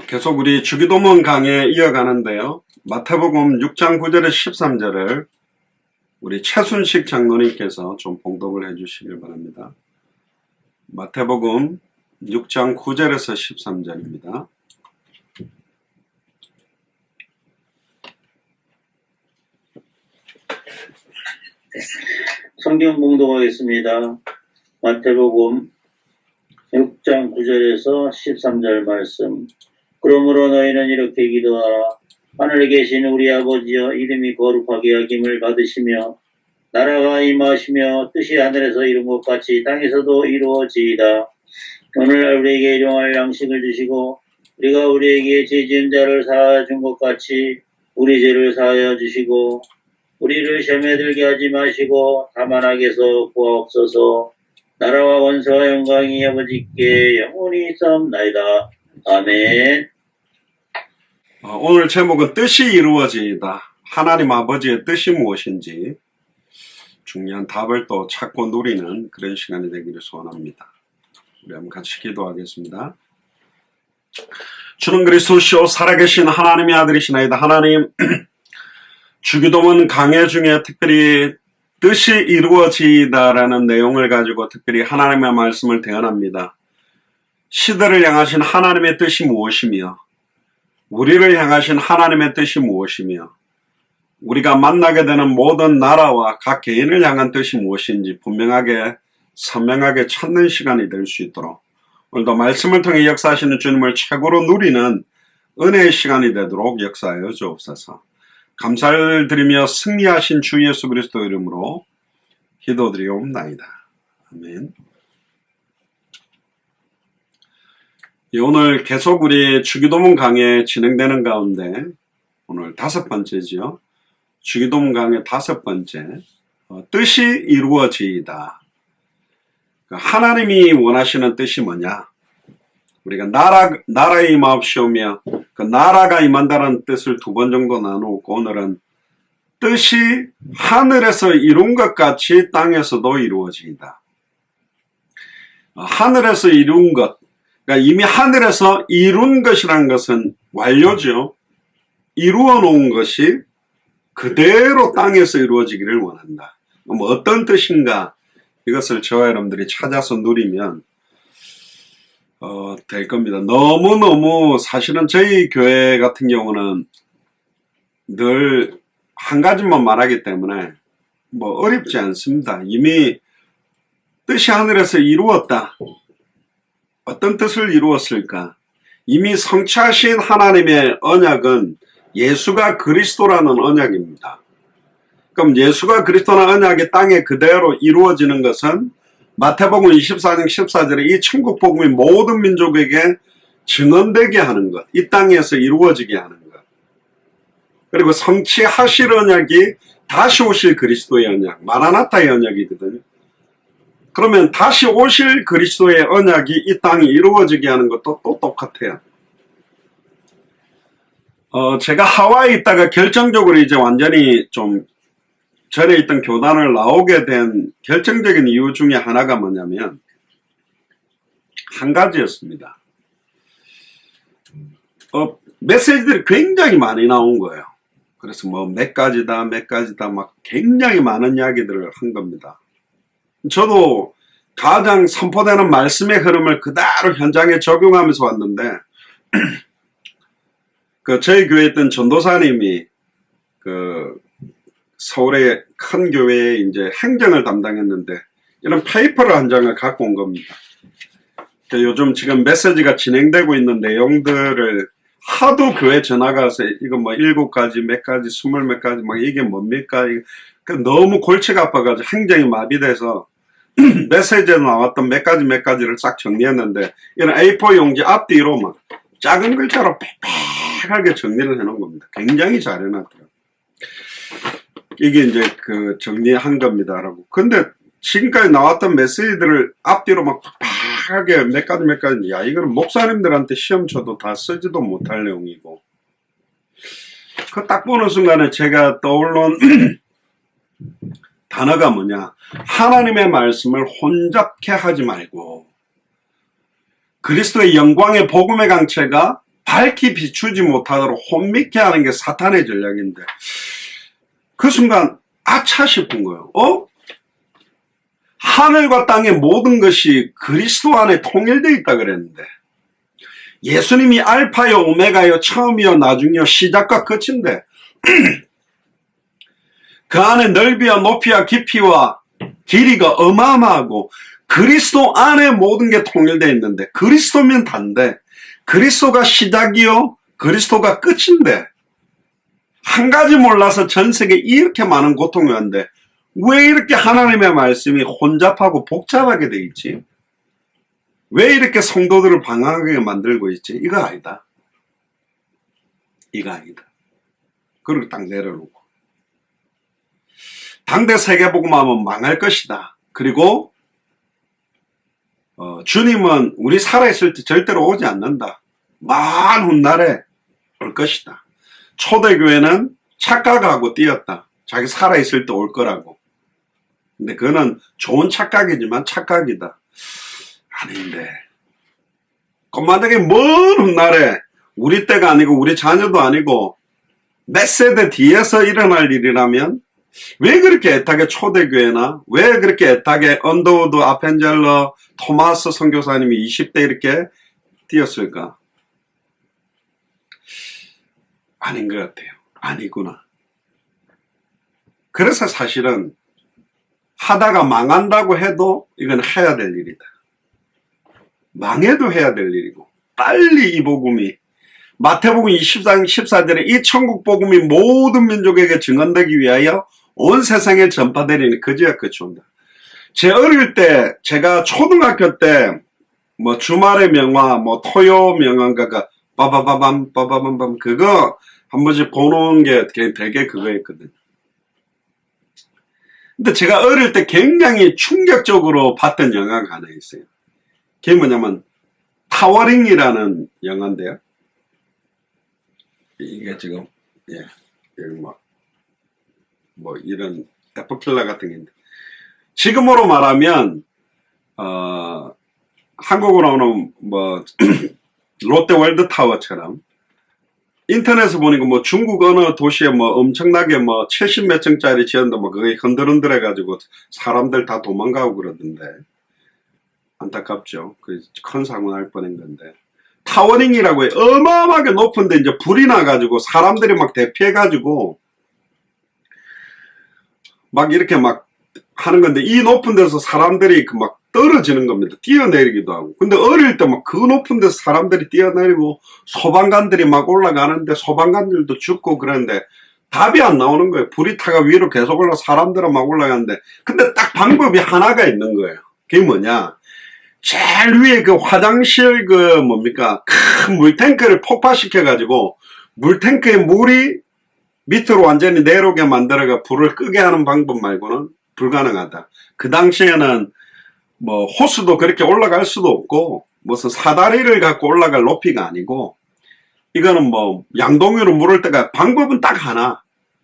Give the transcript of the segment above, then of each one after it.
계속 우리 주기도문 강해 이어가는데요. 마태복음 6장 9절에서 13절을 우리 최순식 장로님께서 좀 봉독을 해주시길 바랍니다. 마태복음 6장 9절에서 13절입니다. 성경 봉독하겠습니다. 마태복음 6장 9절에서 13절 말씀. 그러므로 너희는 이렇게 기도하라. 하늘에 계신 우리 아버지여, 이름이 거룩하게 여김을 받으시며 나라가 임하시며 뜻이 하늘에서 이룬 것 같이 땅에서도 이루어지이다. 오늘날 우리에게 일용할 양식을 주시고 우리가 우리에게 죄 지은 자를 사하여 준 것 같이 우리 죄를 사하여 주시고 우리를 시험에 들게 하지 마시고 다만 악에서 구하옵소서. 나라와 원수와 영광이 아버지께 영원히 있사옵나이다. 아멘. 오늘 제목은 뜻이 이루어지이다. 하나님 아버지의 뜻이 무엇인지 중요한 답을 또 찾고 누리는 그런 시간이 되기를 소원합니다. 우리 한번 같이 기도하겠습니다. 주는 그리스도시요 살아계신 하나님의 아들이시나이다. 하나님, 주기도문 강해 중에 특별히 뜻이 이루어지이다라는 내용을 가지고 특별히 하나님의 말씀을 대언합니다. 시대를 향하신 하나님의 뜻이 무엇이며 우리를 향하신 하나님의 뜻이 무엇이며 우리가 만나게 되는 모든 나라와 각 개인을 향한 뜻이 무엇인지 분명하게 선명하게 찾는 시간이 될 수 있도록 오늘도 말씀을 통해 역사하시는 주님을 최고로 누리는 은혜의 시간이 되도록 역사하여 주옵소서. 감사를 드리며 승리하신 주 예수 그리스도 이름으로 기도드리옵나이다. 아멘. 오늘 계속 우리 주기도문 강해 진행되는 가운데 오늘 5번째죠. 주기도문 강해 5번째, 뜻이 이루어지이다. 하나님이 원하시는 뜻이 뭐냐? 우리가 나라에 임하옵시오며 그 나라가 임한다는 뜻을 2번 정도 나누고 오늘은 뜻이 하늘에서 이룬 것 같이 땅에서도 이루어지이다. 하늘에서 이룬 것, 그러니까 이미 하늘에서 이룬 것이란 것은 완료죠. 이루어 놓은 것이 그대로 땅에서 이루어지기를 원한다. 뭐 어떤 뜻인가? 이것을 저와 여러분들이 찾아서 누리면 될 겁니다. 너무너무 사실은 저희 교회 같은 경우는 늘 한 가지만 말하기 때문에 뭐 어렵지 않습니다. 이미 뜻이 하늘에서 이루었다. 어떤 뜻을 이루었을까? 이미 성취하신 하나님의 언약은 예수가 그리스도라는 언약입니다. 그럼 예수가 그리스도라는 언약이 땅에 그대로 이루어지는 것은 마태복음 24장 14절에 이 천국 복음이 모든 민족에게 증언되게 하는 것, 이 땅에서 이루어지게 하는 것. 그리고 성취하실 언약이 다시 오실 그리스도의 언약, 마라나타의 언약이거든요. 그러면 다시 오실 그리스도의 언약이 이 땅에 이루어지게 하는 것도 또 똑같아요. 제가 하와이에 있다가 결정적으로 이제 완전히 좀 전에 있던 교단을 나오게 된 결정적인 이유 중에 하나가 뭐냐면 한 가지였습니다. 메시지들이 굉장히 많이 나온 거예요. 그래서 뭐 몇 가지다 막 굉장히 많은 이야기들을 한 겁니다. 저도 가장 선포되는 말씀의 흐름을 그대로 현장에 적용하면서 왔는데 저희 교회에 있던 전도사님이 서울의 큰 교회에 이제 행정을 담당했는데 이런 페이퍼를 한 장을 갖고 온 겁니다. 요즘 지금 메시지가 진행되고 있는 내용들을 하도 교회 전화가 와서 이거 뭐 7가지 몇 가지 20 몇 가지 막 이게 뭡니까? 너무 골치가 아파가지고 행정이 마비돼서 메시지에 나왔던 몇 가지를 싹 정리했는데 이런 A4 용지 앞뒤로 막 작은 글자로 빽빽하게 정리를 해놓은 겁니다. 굉장히 잘 해놨더라고요. 이게 이제 정리한 겁니다라고. 근데 지금까지 나왔던 메시지들을 앞뒤로 막 빽빽하게 몇 가지, 야, 이거는 목사님들한테 시험 쳐도 다 쓰지도 못할 내용이고. 딱 보는 순간에 제가 떠올른 단어가 뭐냐. 하나님의 말씀을 혼잡케 하지 말고, 그리스도의 영광의 복음의 강체가 밝히 비추지 못하도록 혼미케 하는 게 사탄의 전략인데, 그 순간 아차 싶은 거예요. 하늘과 땅의 모든 것이 그리스도 안에 통일되어 있다 그랬는데, 예수님이 알파요 오메가요 처음이요 나중이요 시작과 끝인데 그 안에 넓이와 높이와 깊이와 길이가 어마어마하고 그리스도 안에 모든 게 통일되어 있는데, 그리스도면 단데 그리스도가 시작이요 그리스도가 끝인데, 한 가지 몰라서 전 세계에 이렇게 많은 고통이 왔는데 왜 이렇게 하나님의 말씀이 혼잡하고 복잡하게 돼 있지? 왜 이렇게 성도들을 방황하게 만들고 있지? 이거 아니다. 이거 아니다. 그리고 딱 내려놓고. 당대 세계복음화하면 망할 것이다. 그리고 주님은 우리 살아있을 때 절대로 오지 않는다. 먼 훗날에 올 것이다. 초대교회는 착각하고 뛰었다. 자기 살아있을 때 올 거라고. 근데 그거는 좋은 착각이지만 착각이다. 아닌데, 꽃마당에 먼 훗날에 우리 때가 아니고 우리 자녀도 아니고 몇 세대 뒤에서 일어날 일이라면 왜 그렇게 애타게 초대교회나 왜 그렇게 애타게 언더우드 아펜젤러 토마스 선교사님이 20대 이렇게 뛰었을까? 아닌 것 같아요. 아니구나. 그래서 사실은 하다가 망한다고 해도 이건 해야 될 일이다. 망해도 해야 될 일이고, 빨리 이 복음이 마태복음 20장 14절에 이 천국 복음이 모든 민족에게 증언되기 위하여 온 세상에 전파되리니 그제야 끝이 온다. 제 어릴 때, 제가 초등학교 때 뭐 주말의 명화, 뭐 토요 명화인가가 빠바바밤 빠바밤밤 그거 한 번씩 보는 게 되게 그거였거든요. 근데 제가 어릴 때 굉장히 충격적으로 봤던 영화가 하나 있어요. 그게 뭐냐면 타워링이라는 영화인데요. 이게 지금 여기 뭐 이런 에프킬러 같은 게 있는데, 지금으로 말하면 한국으로는 뭐 롯데 월드 타워처럼 인터넷에 보니까 뭐 중국 어느 도시에 뭐 엄청나게 뭐 70몇 층짜리 지었는데 뭐 그게 흔들흔들해가지고 사람들 다 도망가고 그러던데, 안타깝죠. 그 큰 사고 날 뻔한 건데, 타워링이라고 해. 어마어마하게 높은데 이제 불이 나가지고 사람들이 막 대피해가지고 막 이렇게 막 하는 건데, 이 높은 데서 사람들이 그 막 떨어지는 겁니다. 뛰어내리기도 하고. 근데 어릴 때 막 그 높은 데서 사람들이 뛰어내리고 소방관들이 막 올라가는데 소방관들도 죽고 그러는데 답이 안 나오는 거예요. 불이 타가 위로 계속 올라 사람들은 막 올라가는데, 근데 딱 방법이 하나가 있는 거예요. 그게 뭐냐? 제일 위에 그 화장실 그 뭡니까? 큰 물탱크를 폭파시켜가지고 물탱크에 물이 밑으로 완전히 내려오게 만들어가 불을 끄게 하는 방법 말고는 불가능하다. 그 당시에는 뭐 호수도 그렇게 올라갈 수도 없고 무슨 사다리를 갖고 올라갈 높이가 아니고, 이거는 뭐 양동이로 물을 때가 방법은 딱 하나,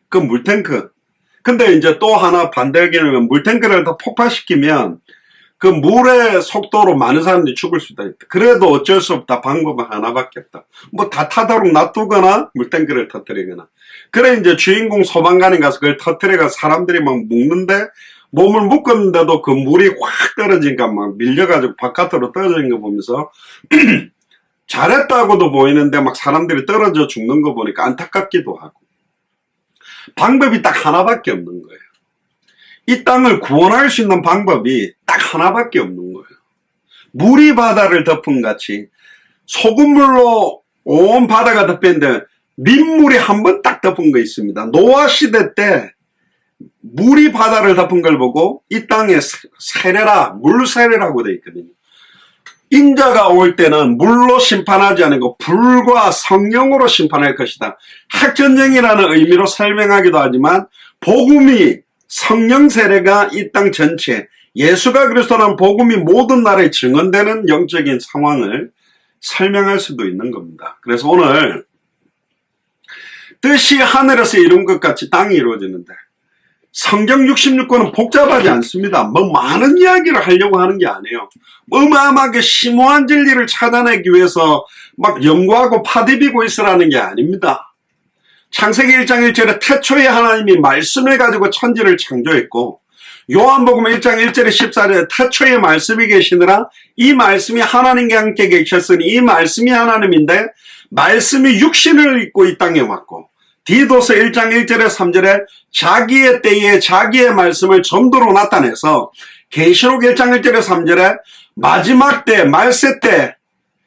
그 물탱크. 근데 이제 또 하나 반대 의견은 물탱크를 더 폭파시키면 그 물의 속도로 많은 사람들이 죽을 수도 있다. 그래도 어쩔 수 없다. 방법은 하나밖에 없다. 뭐 다 타도록 놔두거나 물탱크를 터뜨리거나. 그래 이제 주인공 소방관이 가서 그걸 터뜨려가 사람들이 막 묶는데, 몸을 묶었는데도 그 물이 확 떨어지니까 막 밀려가지고 바깥으로 떨어지는 거 보면서 잘했다고도 보이는데 막 사람들이 떨어져 죽는 거 보니까 안타깝기도 하고, 방법이 딱 하나밖에 없는 거예요. 이 땅을 구원할 수 있는 방법이 딱 하나밖에 없는 거예요. 물이 바다를 덮은 같이 소금물로 온 바다가 덮였는데 민물이 한 번 딱 덮은 거 있습니다. 노아 시대 때 물이 바다를 덮은 걸 보고 이 땅에 세례라, 물세례라고 되어 있거든요. 인자가 올 때는 물로 심판하지 않고 불과 성령으로 심판할 것이다. 핵전쟁이라는 의미로 설명하기도 하지만 복음이, 성령 세례가 이 땅 전체, 예수가 그리스도라는 복음이 모든 나라에 증언되는 영적인 상황을 설명할 수도 있는 겁니다. 그래서 오늘 뜻이 하늘에서 이룬 것 같이 땅이 이루어지는데, 성경 66권은 복잡하지 않습니다. 뭐 많은 이야기를 하려고 하는 게 아니에요. 어마어마하게 심오한 진리를 찾아내기 위해서 막 연구하고 파디비고 있으라는 게 아닙니다. 창세기 1장 1절에 태초에 하나님이 말씀을 가지고 천지를 창조했고, 요한복음 1장 1절에 14절에 태초에 말씀이 계시느라 이 말씀이 하나님과 함께 계셨으니 이 말씀이 하나님인데 말씀이 육신을 입고 이 땅에 왔고, 디도서 1장 1절에 3절에 자기의 때에 자기의 말씀을 전도로 나타내서 계시록 1장 1절에 3절에 마지막 때, 말세 때,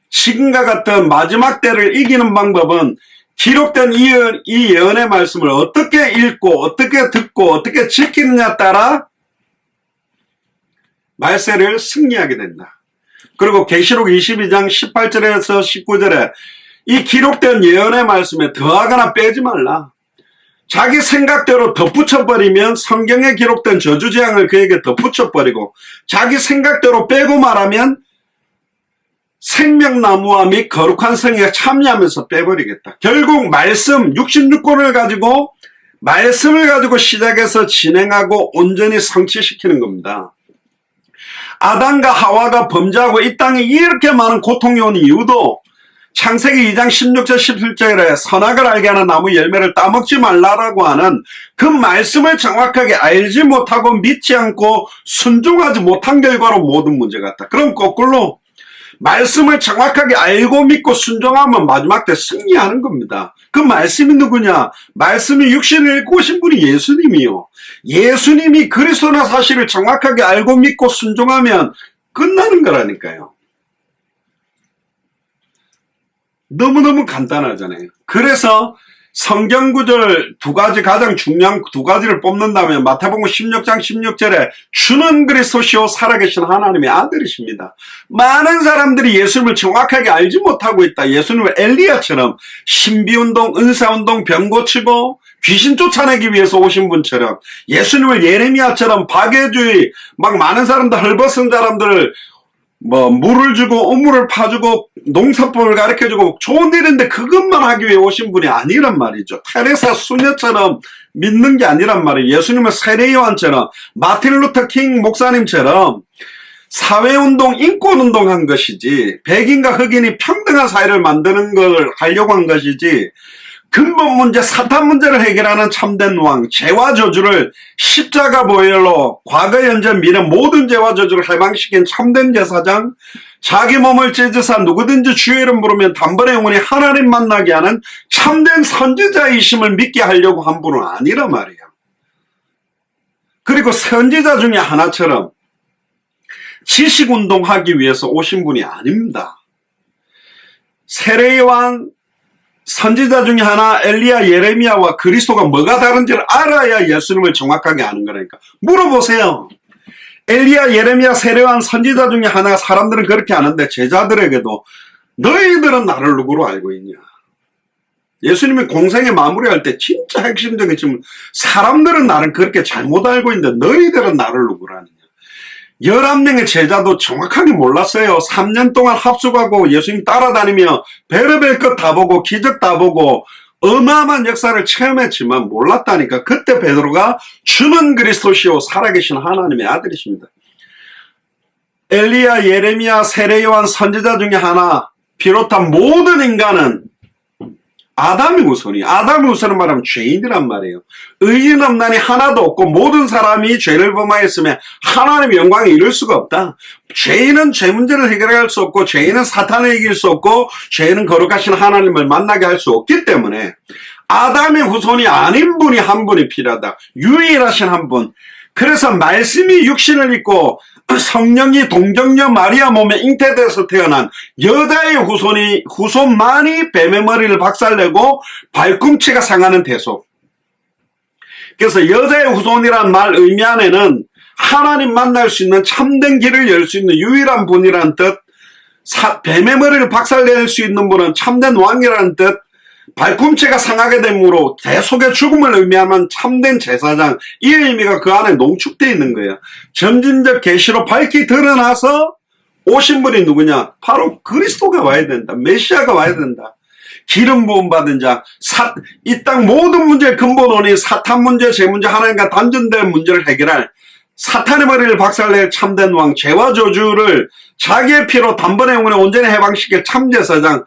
지금과 같은 마지막 때를 이기는 방법은 기록된 이 예언의 말씀을 어떻게 읽고 어떻게 듣고 어떻게 지키느냐에 따라 말세를 승리하게 된다. 그리고 계시록 22장 18절에서 19절에 이 기록된 예언의 말씀에 더하거나 빼지 말라. 자기 생각대로 덧붙여버리면 성경에 기록된 저주재앙을 그에게 덧붙여버리고, 자기 생각대로 빼고 말하면 생명나무와 및 거룩한 성에 참여하면서 빼버리겠다. 결국 말씀 66권을 가지고 말씀을 가지고 시작해서 진행하고 온전히 성취시키는 겁니다. 아담과 하와가 범죄하고 이 땅에 이렇게 많은 고통이 온 이유도 창세기 2장 16절 17절에 선악을 알게 하는 나무 열매를 따먹지 말라라고 하는 그 말씀을 정확하게 알지 못하고 믿지 않고 순종하지 못한 결과로 모든 문제가 왔다. 그럼 거꾸로 말씀을 정확하게 알고 믿고 순종하면 마지막 때 승리하는 겁니다. 그 말씀이 누구냐? 말씀이 육신을 입고 오신 분이 예수님이요. 예수님이 그리스도나 사실을 정확하게 알고 믿고 순종하면 끝나는 거라니까요. 너무너무 간단하잖아요. 그래서 성경 구절 두 가지, 가장 중요한 두 가지를 뽑는다면 마태복음 16장 16절에 주는 그리스도시요 살아계신 하나님의 아들이십니다. 많은 사람들이 예수님을 정확하게 알지 못하고 있다. 예수님을 엘리야처럼 신비운동, 은사운동, 병 고치고 귀신 쫓아내기 위해서 오신 분처럼, 예수님을 예레미야처럼 박애주의, 막 많은 사람들, 헐벗은 사람들을 물을 주고 우물을 파주고 농사법을 가르쳐주고 좋은 일인데 그것만 하기 위해 오신 분이 아니란 말이죠. 테레사 수녀처럼 믿는 게 아니란 말이에요. 예수님은 세례요한처럼, 마틴 루터 킹 목사님처럼 사회운동, 인권운동 한 것이지, 백인과 흑인이 평등한 사회를 만드는 걸 하려고 한 것이지, 근본 문제, 사탄 문제를 해결하는 참된 왕, 죄와 저주를 십자가 보혈로 과거, 현재, 미래 모든 죄와 저주를 해방시킨 참된 제사장, 자기 몸을 찢으사 누구든지 주의 이름 부르면 단번에 영원히 하나님 만나게 하는 참된 선지자이심을 믿게 하려고 한 분은 아니란 말이에요. 그리고 선지자 중에 하나처럼 지식운동하기 위해서 오신 분이 아닙니다. 세례요한, 선지자 중에 하나 엘리야, 예레미야와 그리스도가 뭐가 다른지를 알아야 예수님을 정확하게 아는 거라니까. 물어보세요. 엘리야, 예레미야, 세례요한, 선지자 중에 하나, 사람들은 그렇게 아는데 제자들에게도 너희들은 나를 누구로 알고 있냐? 예수님이 공생의 마무리할 때 진짜 핵심적인 질문, 사람들은 나를 그렇게 잘못 알고 있는데 너희들은 나를 누구라느냐? 11명의 제자도 정확하게 몰랐어요. 3년 동안 합숙하고 예수님 따라다니며 별의별 것 다 보고 기적 다 보고 어마어마한 역사를 체험했지만 몰랐다니까. 그때 베드로가 주는 그리스도시요 살아계신 하나님의 아들이십니다. 엘리야, 예레미야, 세례요한, 선지자 중에 하나 비롯한 모든 인간은 아담이 우선이, 아담이 우선은 말하면 죄인이란 말이에요. 의인 없나니 하나도 없고 모든 사람이 죄를 범하였으면 하나님의 영광에 이를 수가 없다. 죄인은 죄 문제를 해결할 수 없고, 죄인은 사탄을 이길 수 없고, 죄인은 거룩하신 하나님을 만나게 할 수 없기 때문에 아담의 후손이 아닌 분이 한 분이 필요하다. 유일하신 한 분. 그래서 말씀이 육신을 입고 성령이 동정녀 마리아 몸에 잉태돼서 태어난 여자의 후손만이 뱀의 머리를 박살내고 발꿈치가 상하는 대속. 그래서 여자의 후손이란 말 의미 안에는 하나님 만날 수 있는 참된 길을 열 수 있는 유일한 분이란 뜻, 뱀의 머리를 박살낼 수 있는 분은 참된 왕이라는 뜻, 발꿈치가 상하게 되므로 대속의 죽음을 의미하는 참된 제사장, 이 의미가 그 안에 농축되어 있는 거예요. 점진적 계시로 밝히 드러나서 오신 분이 누구냐? 바로 그리스도가 와야 된다. 메시아가 와야 된다. 기름 부음 받은 자, 이 땅 모든 문제의 근본 원인, 사탄 문제, 제 문제, 하나님과 단전된 문제를 해결할 사탄의 머리를 박살낼 참된 왕, 죄와 저주를 자기의 피로 단번에 영원히 온전히 해방시킬 참제사장,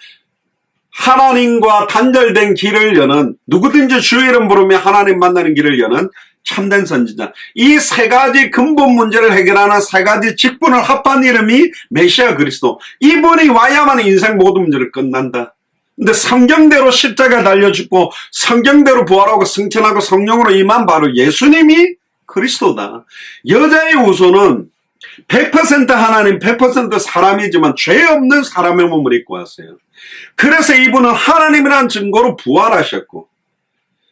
하나님과 단절된 길을 여는, 누구든지 주의 이름 부르며 하나님 만나는 길을 여는 참된 선지자. 이 세 가지 근본 문제를 해결하는 세 가지 직분을 합한 이름이 메시아 그리스도. 이분이 와야만 인생 모든 문제를 끝난다. 근데 성경대로 십자가 달려 죽고 성경대로 부활하고 승천하고 성령으로 임한 바로 예수님이 그리스도다. 여자의 우소는 100% 하나님, 100% 사람이지만 죄 없는 사람의 몸을 입고 왔어요. 그래서 이분은 하나님이라는 증거로 부활하셨고,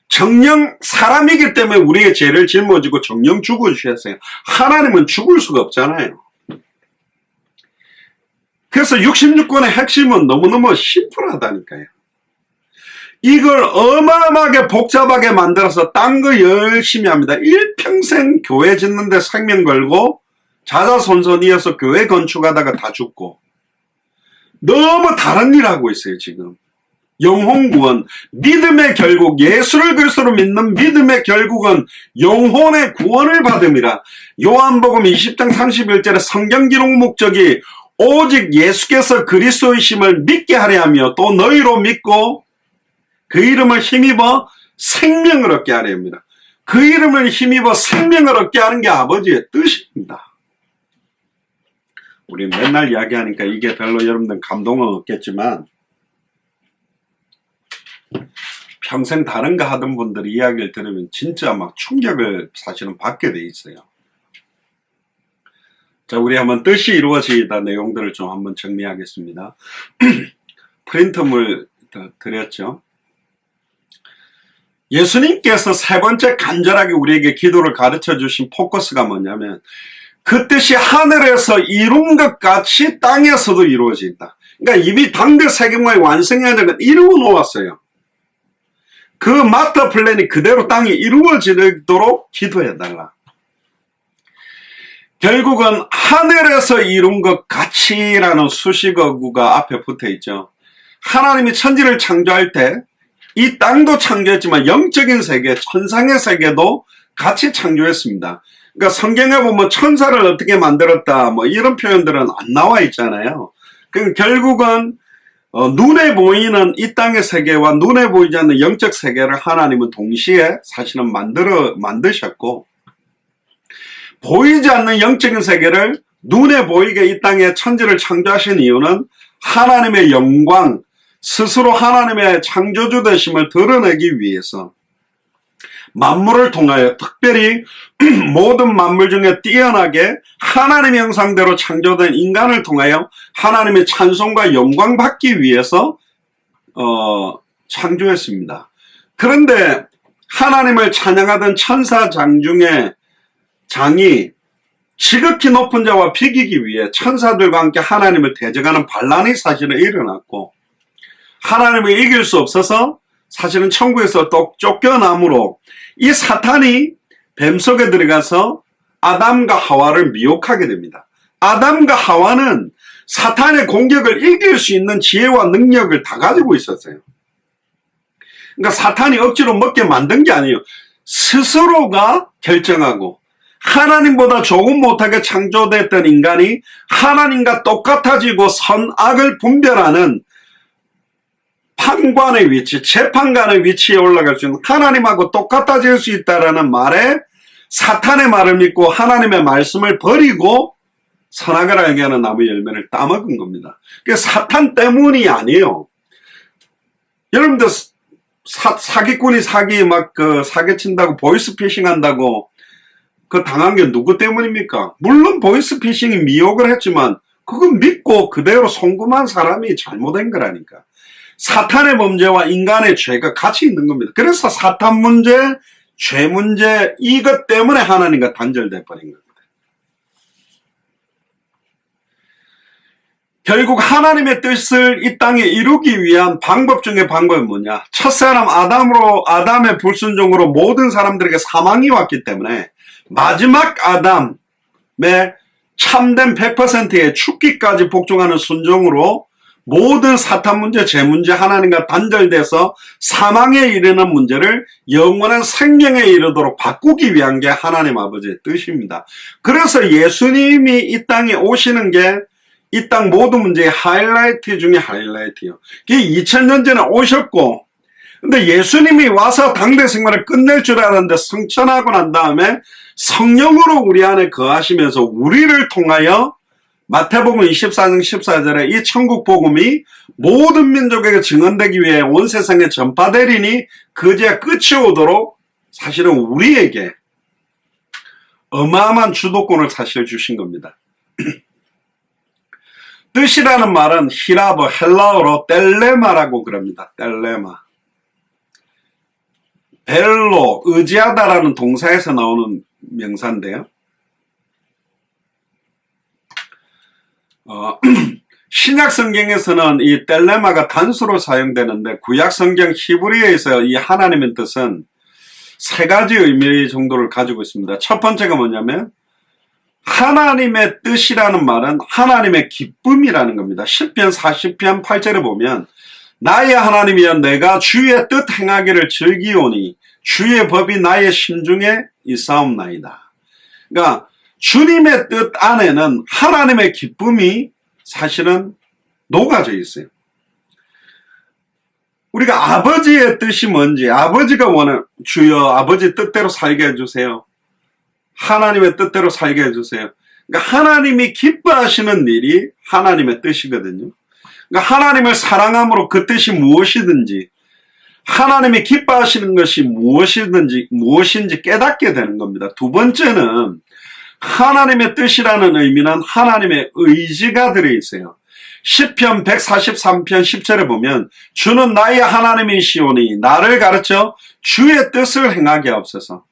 정령 사람이기 때문에 우리의 죄를 짊어지고 정령 죽어주셨어요. 하나님은 죽을 수가 없잖아요. 그래서 66권의 핵심은 너무너무 심플하다니까요. 이걸 어마어마하게 복잡하게 만들어서 딴 거 열심히 합니다. 일평생 교회 짓는데 생명 걸고 자자손손이어서 교회 건축하다가 다 죽고 너무 다른 일 하고 있어요. 지금 영혼구원, 믿음의 결국, 예수를 그리스도로 믿는 믿음의 결국은 영혼의 구원을 받음이라. 요한복음 20장 31절에 성경 기록 목적이 오직 예수께서 그리스도이심을 믿게 하려 하며 또 너희로 믿고 그 이름을 힘입어 생명을 얻게 하려 합니다. 그 이름을 힘입어 생명을 얻게 하는 게 아버지의 뜻입니다. 우리 맨날 이야기하니까 이게 별로 여러분들 감동은 없겠지만 평생 다른 거 하던 분들이 이야기를 들으면 진짜 막 충격을 사실은 받게 돼 있어요. 자, 우리 한번 뜻이 이루어지다 내용들을 좀 한번 정리하겠습니다. 프린트물 드렸죠. 예수님께서 세 번째 간절하게 우리에게 기도를 가르쳐 주신 포커스가 뭐냐면 그 뜻이 하늘에서 이룬 것 같이 땅에서도 이루어진다. 그러니까 이미 당대 세계문화의 완성의 과정은 이루어 놓았어요. 그 마스터 플랜이 그대로 땅에 이루어지도록 기도해달라. 결국은 하늘에서 이룬 것 같이라는 수식어구가 앞에 붙어 있죠. 하나님이 천지를 창조할 때 이 땅도 창조했지만 영적인 세계, 천상의 세계도 같이 창조했습니다. 그러니까 성경에 보면 천사를 어떻게 만들었다 뭐 이런 표현들은 안 나와 있잖아요. 그러니까 결국은 눈에 보이는 이 땅의 세계와 눈에 보이지 않는 영적 세계를 하나님은 동시에 사실은 만드셨고, 보이지 않는 영적인 세계를 눈에 보이게 이 땅에 천지를 창조하신 이유는 하나님의 영광, 스스로 하나님의 창조주 되심을 드러내기 위해서 만물을 통하여 특별히 모든 만물 중에 뛰어나게 하나님의 형상대로 창조된 인간을 통하여 하나님의 찬송과 영광 받기 위해서 창조했습니다. 그런데 하나님을 찬양하던 천사장 중에 장이 지극히 높은 자와 비기기 위해 천사들과 함께 하나님을 대적하는 반란이 사실은 일어났고, 하나님을 이길 수 없어서 사실은 천국에서 또 쫓겨나므로 이 사탄이 뱀 속에 들어가서 아담과 하와를 미혹하게 됩니다. 아담과 하와는 사탄의 공격을 이길 수 있는 지혜와 능력을 다 가지고 있었어요. 그러니까 사탄이 억지로 먹게 만든 게 아니에요. 스스로가 결정하고 하나님보다 조금 못하게 창조됐던 인간이 하나님과 똑같아지고 선악을 분별하는 판관의 위치, 재판관의 위치에 올라갈 수 있는, 하나님하고 똑같아질 수 있다라는 말에 사탄의 말을 믿고 하나님의 말씀을 버리고 선악을 알게 하는 나무 열매를 따먹은 겁니다. 그게 사탄 때문이 아니에요. 여러분들 사기꾼이 사기친다고 보이스피싱 한다고 그 당한 게 누구 때문입니까? 물론 보이스피싱이 미혹을 했지만 그건 믿고 그대로 송금한 사람이 잘못한 거라니까. 사탄의 범죄와 인간의 죄가 같이 있는 겁니다. 그래서 사탄 문제, 죄 문제, 이것 때문에 하나님과 단절돼 버린 겁니다. 결국 하나님의 뜻을 이 땅에 이루기 위한 방법 중에 방법이 뭐냐? 첫사람 아담의 불순종으로 모든 사람들에게 사망이 왔기 때문에 마지막 아담의 참된 100%의 죽기까지 복종하는 순종으로 모든 사탄 문제, 죄 문제, 하나님과 단절돼서 사망에 이르는 문제를 영원한 생명에 이르도록 바꾸기 위한 게 하나님 아버지의 뜻입니다. 그래서 예수님이 이 땅에 오시는 게 이 땅 모든 문제의 하이라이트 중에 하이라이트요. 그게 2000년 전에 오셨고, 근데 예수님이 와서 당대 생활을 끝낼 줄 알았는데 성천하고 난 다음에 성령으로 우리 안에 거하시면서 우리를 통하여 마태복음 24장 14절에 이 천국 복음이 모든 민족에게 증언되기 위해 온 세상에 전파되리니 그제야 끝이 오도록 사실은 우리에게 어마어마한 주도권을 사실 주신 겁니다. 뜻이라는 말은 히라보 헬라어로 텔레마라고 그럽니다. 텔레마. 벨로 의지하다라는 동사에서 나오는 명사인데요. 신약 성경에서는 이 텔레마가 단수로 사용되는데 구약 성경 히브리어에서 이 하나님의 뜻은 세 가지 의미 정도를 가지고 있습니다. 첫 번째가 뭐냐면 하나님의 뜻이라는 말은 하나님의 기쁨이라는 겁니다. 시편 40편 8절에 보면 나의 하나님이여 내가 주의 뜻 행하기를 즐기오니 주의 법이 나의 심중에 있사옵나이다. 그러니까 주님의 뜻 안에는 하나님의 기쁨이 사실은 녹아져 있어요. 우리가 아버지의 뜻이 뭔지, 아버지가 원하는 주여 아버지 뜻대로 살게 해주세요. 하나님의 뜻대로 살게 해주세요. 그러니까 하나님이 기뻐하시는 일이 하나님의 뜻이거든요. 그러니까 하나님을 사랑함으로 그 뜻이 무엇이든지 하나님이 기뻐하시는 것이 무엇인지 깨닫게 되는 겁니다. 두 번째는 하나님의 뜻이라는 의미는 하나님의 의지가 들어있어요. 시편 143편 10절에 보면 주는 나의 하나님이시오니 나를 가르쳐 주의 뜻을 행하게 하옵소서.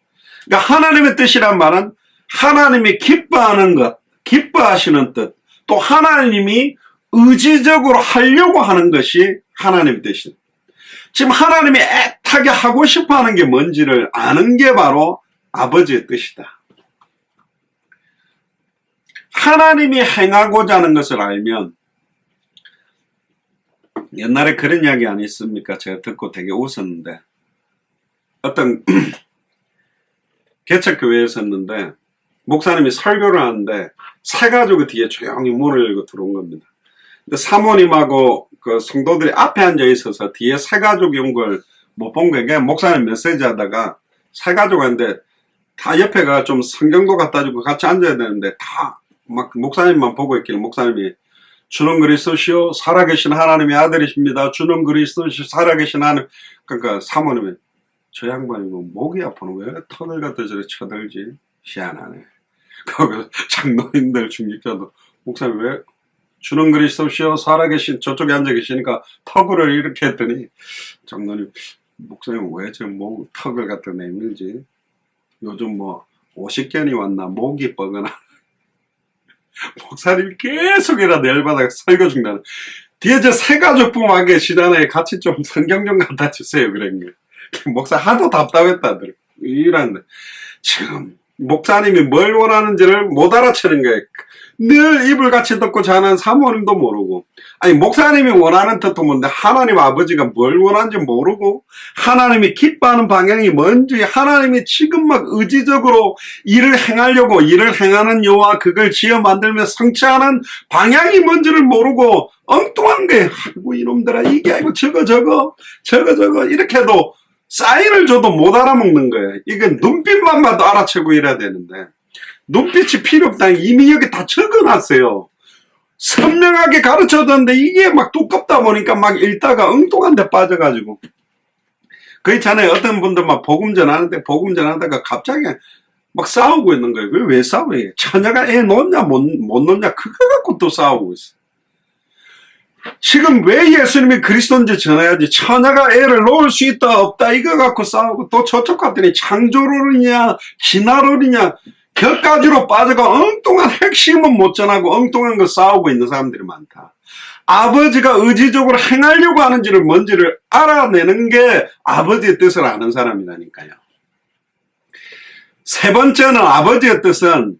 그러니까 하나님의 뜻이란 말은 하나님이 기뻐하는 것, 기뻐하시는 뜻, 또 하나님이 의지적으로 하려고 하는 것이 하나님의 뜻이에요. 지금 하나님이 애타게 하고 싶어 하는 게 뭔지를 아는 게 바로 아버지의 뜻이다. 하나님이 행하고자 하는 것을 알면 옛날에 그런 이야기 안 있습니까? 제가 듣고 되게 웃었는데 어떤 개척교회였었는데 목사님이 설교를 하는데 세 가족이 뒤에 조용히 문을 열고 들어온 겁니다. 근데 사모님하고 그 성도들이 앞에 앉아 있어서 뒤에 세 가족이 온 걸 못 본 거예요. 목사님 메시지 하다가 세 가족한테 다 옆에가 좀 성경도 갖다 주고 같이 앉아야 되는데 다 막 목사님만 보고 있길래 목사님이 주는 그리스도시요 살아계신 하나님의 아들이십니다. 주는 그리스도시요 살아계신 하나님. 그러니까 사모님이 저 양반이 뭐 목이 아프는 왜 턱을 갖다 저래 쳐들지? 희한하네. 거기서 장로님들 중직자도 목사님 왜 주는 그리스도시요 살아계신 저쪽에 앉아 계시니까 턱을 이렇게 했더니 장로님 목사님 왜 저 목 턱을 갖다 내밀지? 요즘 뭐 50견이 왔나 목이 뻐거나 목사님이 계속이라 열받아 설교 중단에 뒤에 저 세 가족뿐만 계시잖아요. 같이 좀 성경 좀 갖다 주세요. 그런 게 목사 하도 답답했다더라고요. 이러는데 지금 목사님이 뭘 원하는지를 못 알아채는 거예요. 늘 입을 같이 덮고 자는 사모님도 모르고 아니 목사님이 원하는 뜻도 뭔데 하나님 아버지가 뭘 원하는지 모르고 하나님이 기뻐하는 방향이 뭔지 하나님이 지금 막 의지적으로 일을 행하려고 일을 행하는 여호와 그걸 지어 만들며 성취하는 방향이 뭔지를 모르고 엉뚱한 게 아이고 이놈들아 이게 아니고 저거 이렇게 해도 사인을 줘도 못 알아먹는 거예요. 이건 눈빛만 봐도 알아채고 이래야 되는데 눈빛이 필요 없다. 이미 여기 다 적어놨어요. 선명하게 가르쳐줬는데 이게 막 두껍다 보니까 막 읽다가 엉뚱한 데 빠져가지고 그 있잖아요. 어떤 분들 막 복음 전하다가 갑자기 막 싸우고 있는 거예요. 왜 싸워요? 처녀가 애 놓냐 못 놓냐 그거 갖고 또 싸우고 있어. 지금 왜 예수님이 그리스도인지 전해야지 처녀가 애를 놓을 수 있다 없다 이거 갖고 싸우고 또 저쪽 갔더니 창조론이냐 진화론이냐 격가지로 빠져가 엉뚱한 핵심은 못 전하고 엉뚱한 거 싸우고 있는 사람들이 많다. 아버지가 의지적으로 행하려고 하는지를 뭔지를 알아내는 게 아버지의 뜻을 아는 사람이라니까요. 세 번째는 아버지의 뜻은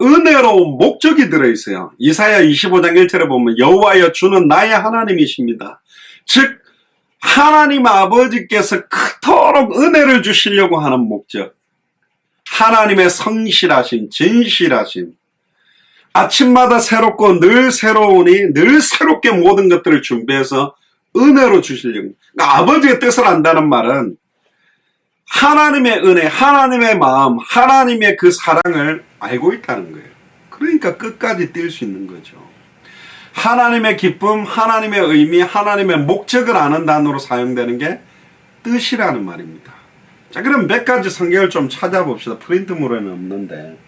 은혜로운 목적이 들어있어요. 이사야 25장 1절에 보면 여호와여 주는 나의 하나님이십니다. 즉 하나님 아버지께서 그토록 은혜를 주시려고 하는 목적 하나님의 성실하심, 진실하심 아침마다 새롭고 늘 새로우니 늘 새롭게 모든 것들을 준비해서 은혜로 주시려고. 그러니까 아버지의 뜻을 안다는 말은 하나님의 은혜, 하나님의 마음, 하나님의 그 사랑을 알고 있다는 거예요. 그러니까 끝까지 뛸 수 있는 거죠. 하나님의 기쁨, 하나님의 의미, 하나님의 목적을 아는 단어로 사용되는 게 뜻이라는 말입니다. 자, 그럼 몇 가지 성경을 좀 찾아봅시다. 프린트물에는 없는데.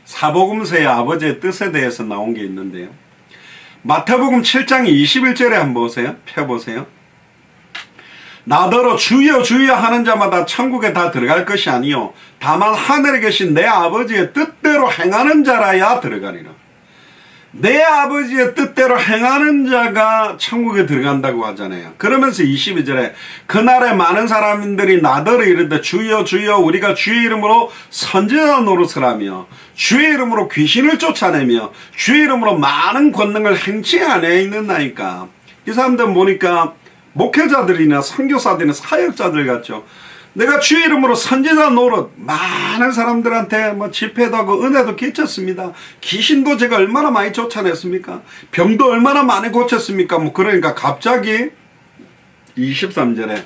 사복음서의 아버지의 뜻에 대해서 나온 게 있는데요. 마태복음 7장 21절에 한번 보세요. 펴보세요. 나더러 주여 주여 하는 자마다 천국에 다 들어갈 것이 아니요 다만 하늘에 계신 내 아버지의 뜻대로 행하는 자라야 들어가리라. 내 아버지의 뜻대로 행하는 자가 천국에 들어간다고 하잖아요. 그러면서 22절에 그날에 많은 사람들이 나더러 이르되 주여 주여 우리가 주의 이름으로 선지자 노릇을 하며 주의 이름으로 귀신을 쫓아내며 주의 이름으로 많은 권능을 행치 안에 있는다니까. 이 사람들 보니까 목회자들이나 선교사들이나 사역자들 같죠. 내가 주의 이름으로 선지자 노릇 많은 사람들한테 뭐 집회도 하고 은혜도 끼쳤습니다. 귀신도 제가 얼마나 많이 쫓아냈습니까? 병도 얼마나 많이 고쳤습니까? 뭐 그러니까 갑자기 23절에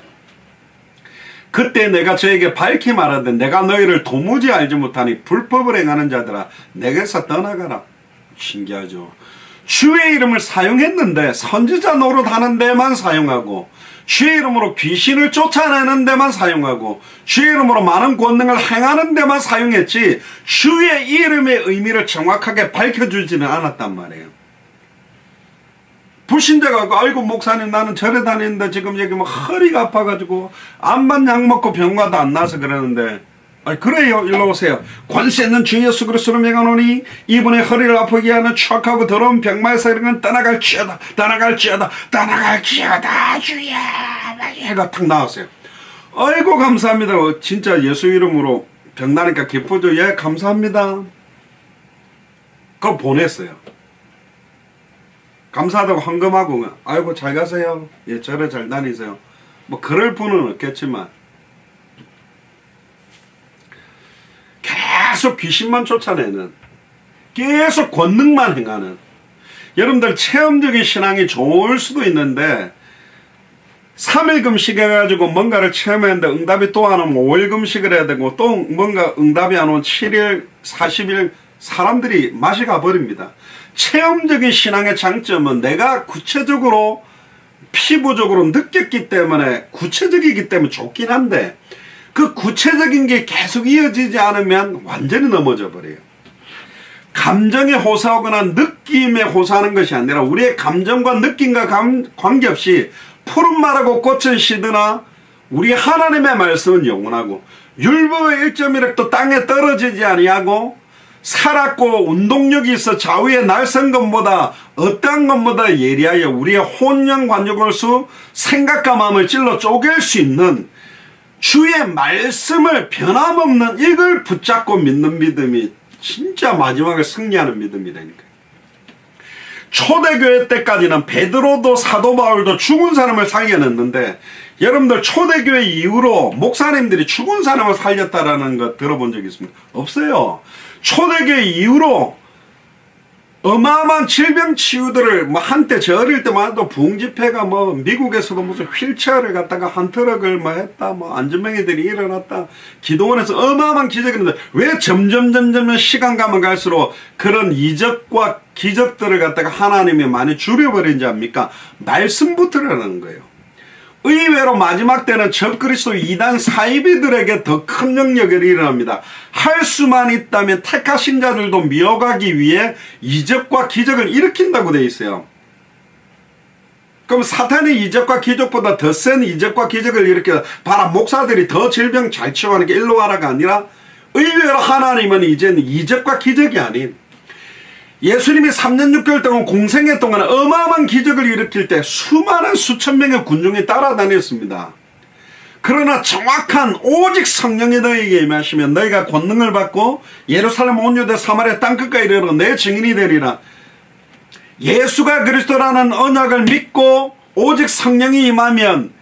그때 내가 저에게 밝히 말하되 내가 너희를 도무지 알지 못하니 불법을 행하는 자들아 내게서 떠나가라. 신기하죠. 주의 이름을 사용했는데 선지자 노릇하는 데만 사용하고 주의 이름으로 귀신을 쫓아내는 데만 사용하고 주의 이름으로 많은 권능을 행하는 데만 사용했지 주의 이름의 의미를 정확하게 밝혀주지는 않았단 말이에요. 불신자가 아이고 목사님 나는 절에 다니는데 지금 여기 뭐 허리가 아파가지고 암만 약 먹고 병마도 안 나서 그러는데 그래요. 일로 오세요. 권세 있는 주 예수 그리스도로 명하노니 이분의 허리를 아프게 하는 추악하고 더러운 병마에서 이런 떠나갈지어다 떠나갈지어다 떠나갈지어다 주야 해가 탁 나왔어요. 아이고 감사합니다. 진짜 예수 이름으로 병 나니까 기쁘죠. 예 감사합니다. 그거 보냈어요. 감사하다고 헌금하고 아이고 잘 가세요. 예 절에 잘 다니세요. 뭐 그럴 분은 없겠지만 계속 귀신만 쫓아내는 계속 권능만 행하는 여러분들 체험적인 신앙이 좋을 수도 있는데 3일 금식 해가지고 뭔가를 체험했는데 응답이 또 안 오면 5일 금식을 해야 되고 또 뭔가 응답이 안 오면 7일 40일 사람들이 맛이 가버립니다. 체험적인 신앙의 장점은 내가 구체적으로 피부적으로 느꼈기 때문에 구체적이기 때문에 좋긴 한데 그 구체적인 게 계속 이어지지 않으면 완전히 넘어져 버려요. 감정에 호소하거나 느낌에 호소하는 것이 아니라 우리의 감정과 느낌과 관계없이 푸른 말하고 꽃은 시드나 우리 하나님의 말씀은 영원하고 율법의 1.1획도 땅에 떨어지지 아니하고 살았고 운동력이 있어 좌우에 날선 것보다 어떠한 것보다 예리하여 우리의 혼영 관여골수 생각과 마음을 찔러 쪼갤 수 있는 주의 말씀을 변함없는 이걸 붙잡고 믿는 믿음이 진짜 마지막에 승리하는 믿음이라니까요. 초대교회 때까지는 베드로도 사도 바울도 죽은 사람을 살려냈는데 여러분들 초대교회 이후로 목사님들이 죽은 사람을 살렸다라는 거 들어본 적 있습니까? 없어요. 초대교회 이후로 어마어마한 질병 치유들을 뭐 한때 저 어릴 때만 해도 부흥집회가 뭐 미국에서도 무슨 휠체어를 갖다가 한 트럭을 뭐 했다 뭐 안전병이들이 일어났다 기도원에서 어마어마한 기적이 있는데 왜 점점 시간 가면 갈수록 그런 이적과 기적들을 갖다가 하나님이 많이 줄여버린지 압니까? 말씀부터라는 거예요. 의외로 마지막 때는 적그리스도 이단 사이비들에게 더 큰 영역이 일어납니다. 할 수만 있다면 택하신 자들도 미혹하기 위해 이적과 기적을 일으킨다고 되어 있어요. 그럼 사탄이 이적과 기적보다 더 센 이적과 기적을 일으켜 봐라 목사들이 더 질병 잘 치유하는 게 일로 와라가 아니라 의외로 하나님은 이제는 이적과 기적이 아닌 예수님이 3년 6개월 동안 공생애 동안 어마어마한 기적을 일으킬 때 수많은 수천 명의 군중이 따라다녔습니다. 그러나 정확한 오직 성령이 너희에게 임하시면 너희가 권능을 받고 예루살렘 온 유대 사마리아 땅끝까지 이르러 내 증인이 되리라. 예수가 그리스도라는 언약을 믿고 오직 성령이 임하면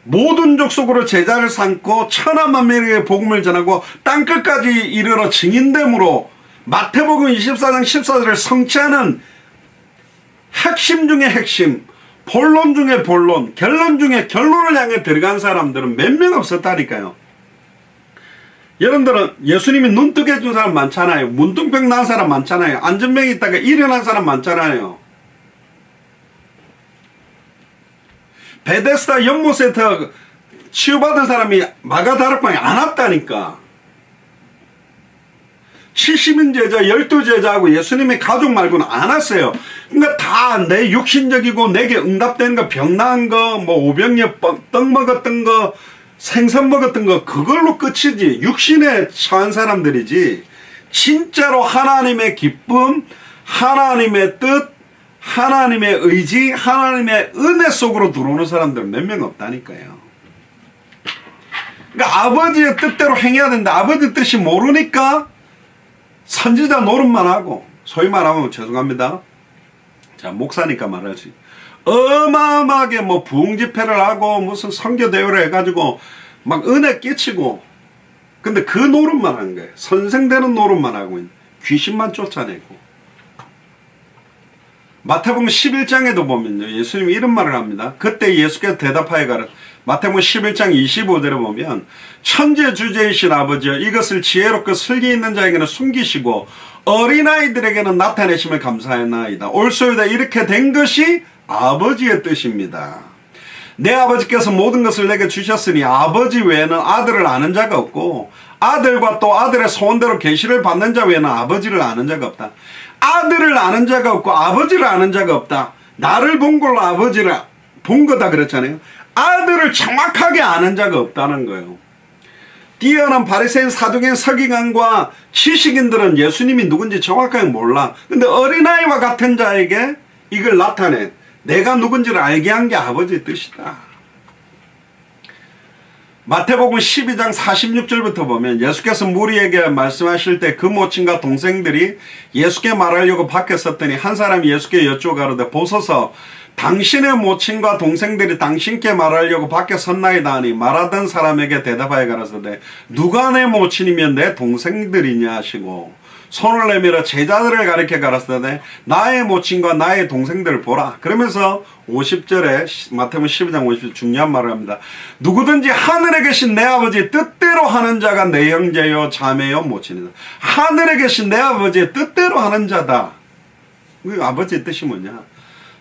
모든 족속으로 제자를 삼고 천하만 명에게 복음을 전하고 땅끝까지 이르러 증인됨으로 마태복음 24장 14절을 성취하는 핵심 중에 핵심, 본론 중에 본론, 결론 중에 결론을 향해 들어간 사람들은 몇 명 없었다니까요. 여러분들은 예수님이 눈 뜨게 해준 사람 많잖아요. 문둥병 난 사람 많잖아요. 안전병이 있다가 일어난 사람 많잖아요. 베데스다 연못센터 치유받은 사람이 마가다락방에 안 왔다니까. 70인 제자, 12제자하고 예수님의 가족 말고는 안 왔어요. 그러니까 다 내 육신적이고 내게 응답되는 거, 병 나은 거, 뭐 오병이어 떡 먹었던 거, 생선 먹었던 거, 그걸로 끝이지. 육신에 처한 사람들이지. 진짜로 하나님의 기쁨, 하나님의 뜻, 하나님의 의지, 하나님의 은혜 속으로 들어오는 사람들은 몇 명 없다니까요. 그러니까 아버지의 뜻대로 행해야 된다. 아버지 뜻이 모르니까 선지자 노릇만 하고, 소위 말하면 죄송합니다. 자, 목사니까 말할 수 있어요. 어마어마하게 뭐 부흥 집회를 하고 무슨 선교 대회를 해가지고 막 은혜 끼치고, 근데 그 노릇만 하는 거예요. 선생되는 노릇만 하고 있는, 귀신만 쫓아내고. 마태복음 11장에도 보면요, 예수님이 이런 말을 합니다. 그때 예수께서 대답하여 가라. 마태복음 11장 25절에 보면, 천재 주제이신 아버지여, 이것을 지혜롭고 슬기 있는 자에게는 숨기시고 어린아이들에게는 나타내심을 감사하나이다. 옳소이다. 이렇게 된 것이 아버지의 뜻입니다. 내 아버지께서 모든 것을 내게 주셨으니 아버지 외에는 아들을 아는 자가 없고, 아들과 또 아들의 소원대로 계시를 받는 자 외에는 아버지를 아는 자가 없다. 아들을 아는 자가 없고 아버지를 아는 자가 없다. 나를 본 걸로 아버지를 본 거다 그랬잖아요. 아들을 정확하게 아는 자가 없다는 거예요. 뛰어난 바리새인, 사두개인, 서기관과 지식인들은 예수님이 누군지 정확하게 몰라. 근데 어린아이와 같은 자에게 이걸 나타낸, 내가 누군지를 알게 한 게 아버지의 뜻이다. 마태복음 12장 46절부터 보면 예수께서 무리에게 말씀하실 때 그 모친과 동생들이 예수께 말하려고 밖에 섰더니 한 사람이 예수께 여쭈어가로되 보소서, 당신의 모친과 동생들이 당신께 말하려고 밖에 섰나이다 하니, 말하던 사람에게 대답하여 가라사대 누가 내 모친이면 내 동생들이냐 하시고 손을 내밀어 제자들을 가리켜 가라사대 나의 모친과 나의 동생들을 보라. 그러면서 50절에 마태복음 12장 50절 중요한 말을 합니다. 누구든지 하늘에 계신 내 아버지의 뜻대로 하는 자가 내 형제요 자매요 모친이다. 하늘에 계신 내 아버지의 뜻대로 하는 자다. 그 아버지의 뜻이 뭐냐?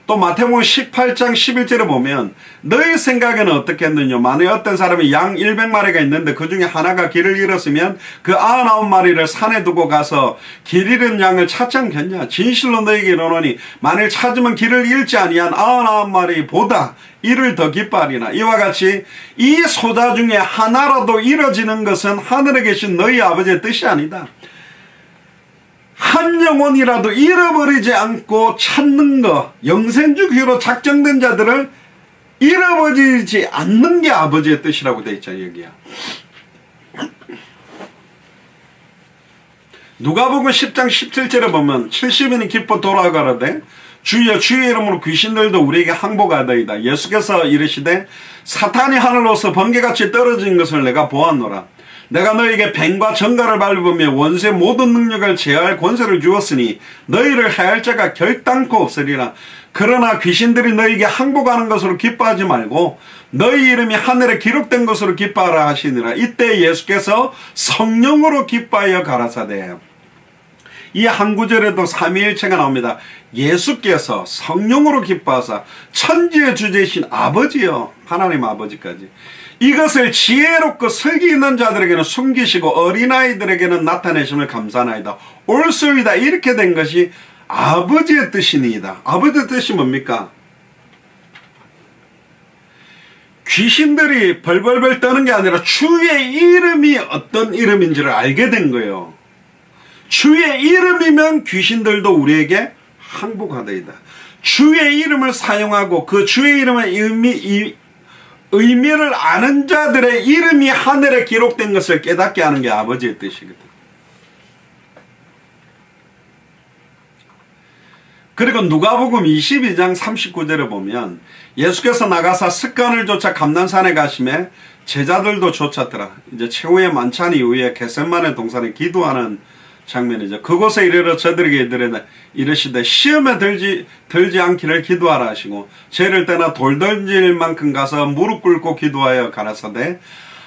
또 마태복음 18장 11절에 보면 너희 생각에는 어떻겠느냐? 만일 어떤 사람이 양 100마리가 있는데 그 중에 하나가 길을 잃었으면 그 99마리를 산에 두고 가서 길 잃은 양을 찾지 않겠냐? 진실로 너희에게 이르노니 만일 찾으면 길을 잃지 아니한 99마리보다 이를 더 기뻐하리나. 이와 같이 이 소자 중에 하나라도 잃어지는 것은 하늘에 계신 너희 아버지의 뜻이 아니다. 한 영혼이라도 잃어버리지 않고 찾는 것, 영생주기로 작정된 자들을 잃어버리지 않는 게 아버지의 뜻이라고 되어 있잖아요. 여기야. 누가복음 10장 17절에 보면 70인이 기뻐 돌아가라되 주여 주의 이름으로 귀신들도 우리에게 항복하더이다. 예수께서 이르시되 사탄이 하늘로서 번개같이 떨어진 것을 내가 보았노라. 내가 너에게 뱀과 정갈을 밟으며 원수의 모든 능력을 제어할 권세를 주었으니 너희를 해할 자가 결단코 없으리라. 그러나 귀신들이 너희에게 항복하는 것으로 기뻐하지 말고 너희 이름이 하늘에 기록된 것으로 기뻐하라 하시니라. 이때 예수께서 성령으로 기뻐하여 가라사대. 이 한 구절에도 삼위일체가 나옵니다. 예수께서 성령으로 기뻐하사 천지의 주제이신 아버지여, 하나님 아버지까지 이것을 지혜롭고 슬기 있는 자들에게는 숨기시고 어린아이들에게는 나타내심을 감사나이다. 옳소이다. 이렇게 된 것이 아버지의 뜻이니이다. 아버지의 뜻이 뭡니까? 귀신들이 벌벌벌 떠는 게 아니라 주의 이름이 어떤 이름인지를 알게 된 거예요. 주의 이름이면 귀신들도 우리에게 항복하더이다. 주의 이름을 사용하고 그 주의 이름의 의미를 아는 자들의 이름이 하늘에 기록된 것을 깨닫게 하는 게 아버지의 뜻이거든. 그리고 누가복음 22장 39절에 보면 예수께서 나가사 습관을 쫓아 감난산에 가심에 제자들도 쫓았더라. 이제 최후의 만찬 이후에 겟세마네 동산에 기도하는 장면이죠. 그곳에 이르러 저들에게 이르시되 시험에 들지 않기를 기도하라 하시고 죄를 떠나 돌 던질 만큼 가서 무릎 꿇고 기도하여 가라사대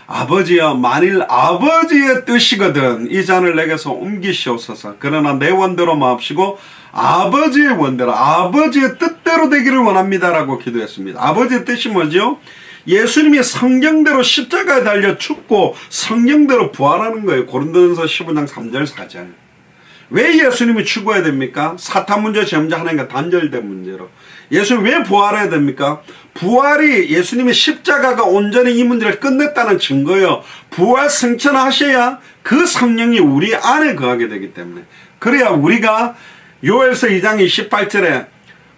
아버지여 만일 아버지의 뜻이거든 이 잔을 내게서 옮기시옵소서. 그러나 내 원대로 마옵시고 아버지의 원대로 아버지의 뜻대로 되기를 원합니다라고 기도했습니다. 아버지의 뜻이 뭐죠? 예수님이 성경대로 십자가에 달려 죽고 성경대로 부활하는 거예요. 고린도전서 15장 3절 4절. 왜 예수님이 죽어야 됩니까? 사탄 문제, 죄 문제 하나님과 단절된 문제로. 예수님 왜 부활해야 됩니까? 부활이 예수님의 십자가가 온전히 이 문제를 끝냈다는 증거예요. 부활 승천하셔야 그 성령이 우리 안에 거하게 되기 때문에. 그래야 우리가 요엘서 2장 28절에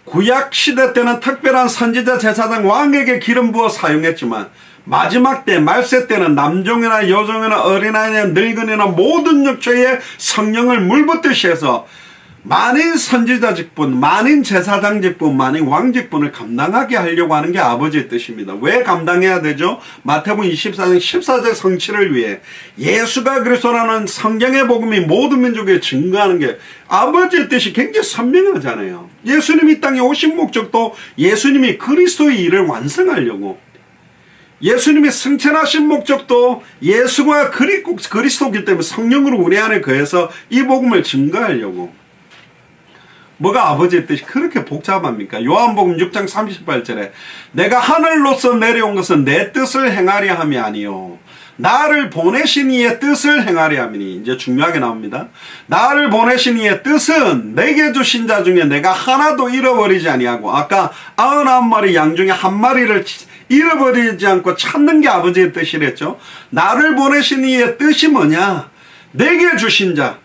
구약 시대 때는 특별한 선지자 제사장 왕에게 기름 부어 사용했지만 마지막 때 말세 때는 남종이나 여종이나 어린아이나 늙은이나 모든 육체에 성령을 물붓듯이 해서 만인 선지자 직분, 만인 제사장 직분, 만인 왕 직분을 감당하게 하려고 하는 게 아버지의 뜻입니다. 왜 감당해야 되죠? 마태복음 24장 14절 성취를 위해 예수가 그리스도라는 성경의 복음이 모든 민족에 증거하는 게 아버지의 뜻이 굉장히 선명하잖아요. 예수님이 이 땅에 오신 목적도 예수님이 그리스도의 일을 완성하려고, 예수님이 승천하신 목적도 예수가 그리스도이기 때문에 성령으로 우리 안에 거해서 이 복음을 증거하려고. 뭐가 아버지의 뜻이 그렇게 복잡합니까? 요한복음 6장 38절에 내가 하늘로서 내려온 것은 내 뜻을 행하려 함이 아니요 나를 보내신 이의 뜻을 행하려 함이니. 이제 중요하게 나옵니다. 나를 보내신 이의 뜻은 내게 주신 자 중에 내가 하나도 잃어버리지 아니하고, 아까 99마리 양 중에 한 마리를 잃어버리지 않고 찾는 게 아버지의 뜻이랬죠. 나를 보내신 이의 뜻이 뭐냐? 내게 주신 자.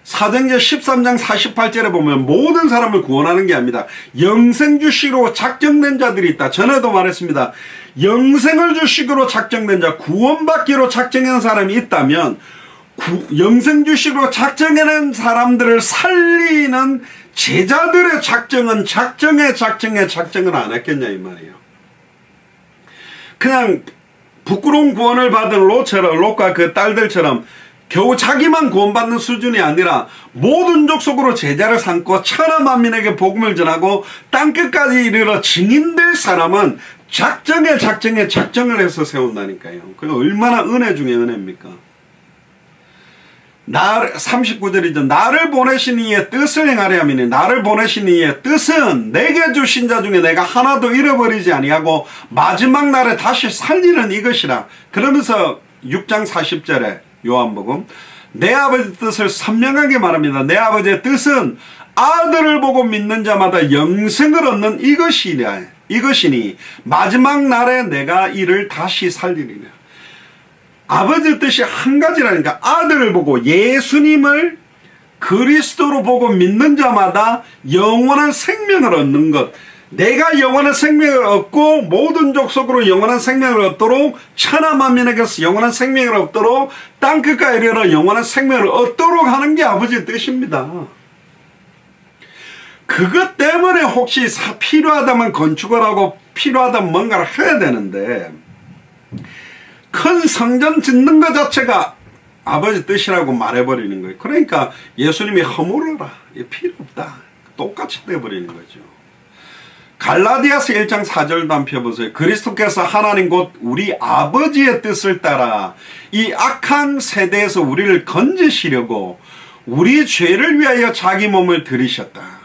사도행전 13장 48절에 보면 모든 사람을 구원하는 게 아닙니다. 영생 주시기로 작정된 자들이 있다. 전에도 말했습니다. 영생을 주시기로 작정된 자, 구원받기로 작정한 사람이 있다면 영생 주시기로 작정해낸 사람들을 살리는 제자들의 작정은 작정을 안 했겠냐 이 말이에요. 그냥 부끄러운 구원을 받은 롯과 그 딸들처럼 겨우 자기만 구원받는 수준이 아니라 모든 족속으로 제자를 삼고 천하 만민에게 복음을 전하고 땅끝까지 이르러 증인될 사람은 작정을 해서 세운다니까요. 그게 얼마나 은혜 중에 은혜입니까? 39절이죠. 나를 보내신 이의 뜻을 행하려 함이니 나를 보내신 이의 뜻은 내게 주신 자 중에 내가 하나도 잃어버리지 아니하고 마지막 날에 다시 살리는 이것이라. 그러면서 6장 40절에 요한복음 내 아버지 뜻을 선명하게 말합니다. 내 아버지의 뜻은 아들을 보고 믿는 자마다 영생을 얻는 이것이니 마지막 날에 내가 이를 다시 살리리라. 아버지의 뜻이 한 가지라니까. 아들을 보고 예수님을 그리스도로 보고 믿는 자마다 영원한 생명을 얻는 것. 내가 영원한 생명을 얻고 모든 족속으로 영원한 생명을 얻도록 천하 만민에게서 영원한 생명을 얻도록 땅끝까지 이르러 영원한 생명을 얻도록 하는 게 아버지의 뜻입니다. 그것 때문에 혹시 필요하다면 건축을 하고 필요하다면 뭔가를 해야 되는데 큰 성전 짓는 것 자체가 아버지 뜻이라고 말해버리는 거예요. 그러니까 예수님이 허물어라, 필요 없다, 똑같이 돼버리는 거죠. 갈라디아서 1장 4절도 한번 펴보세요. 그리스도께서 하나님 곧 우리 아버지의 뜻을 따라 이 악한 세대에서 우리를 건지시려고 우리 죄를 위하여 자기 몸을 들이셨다.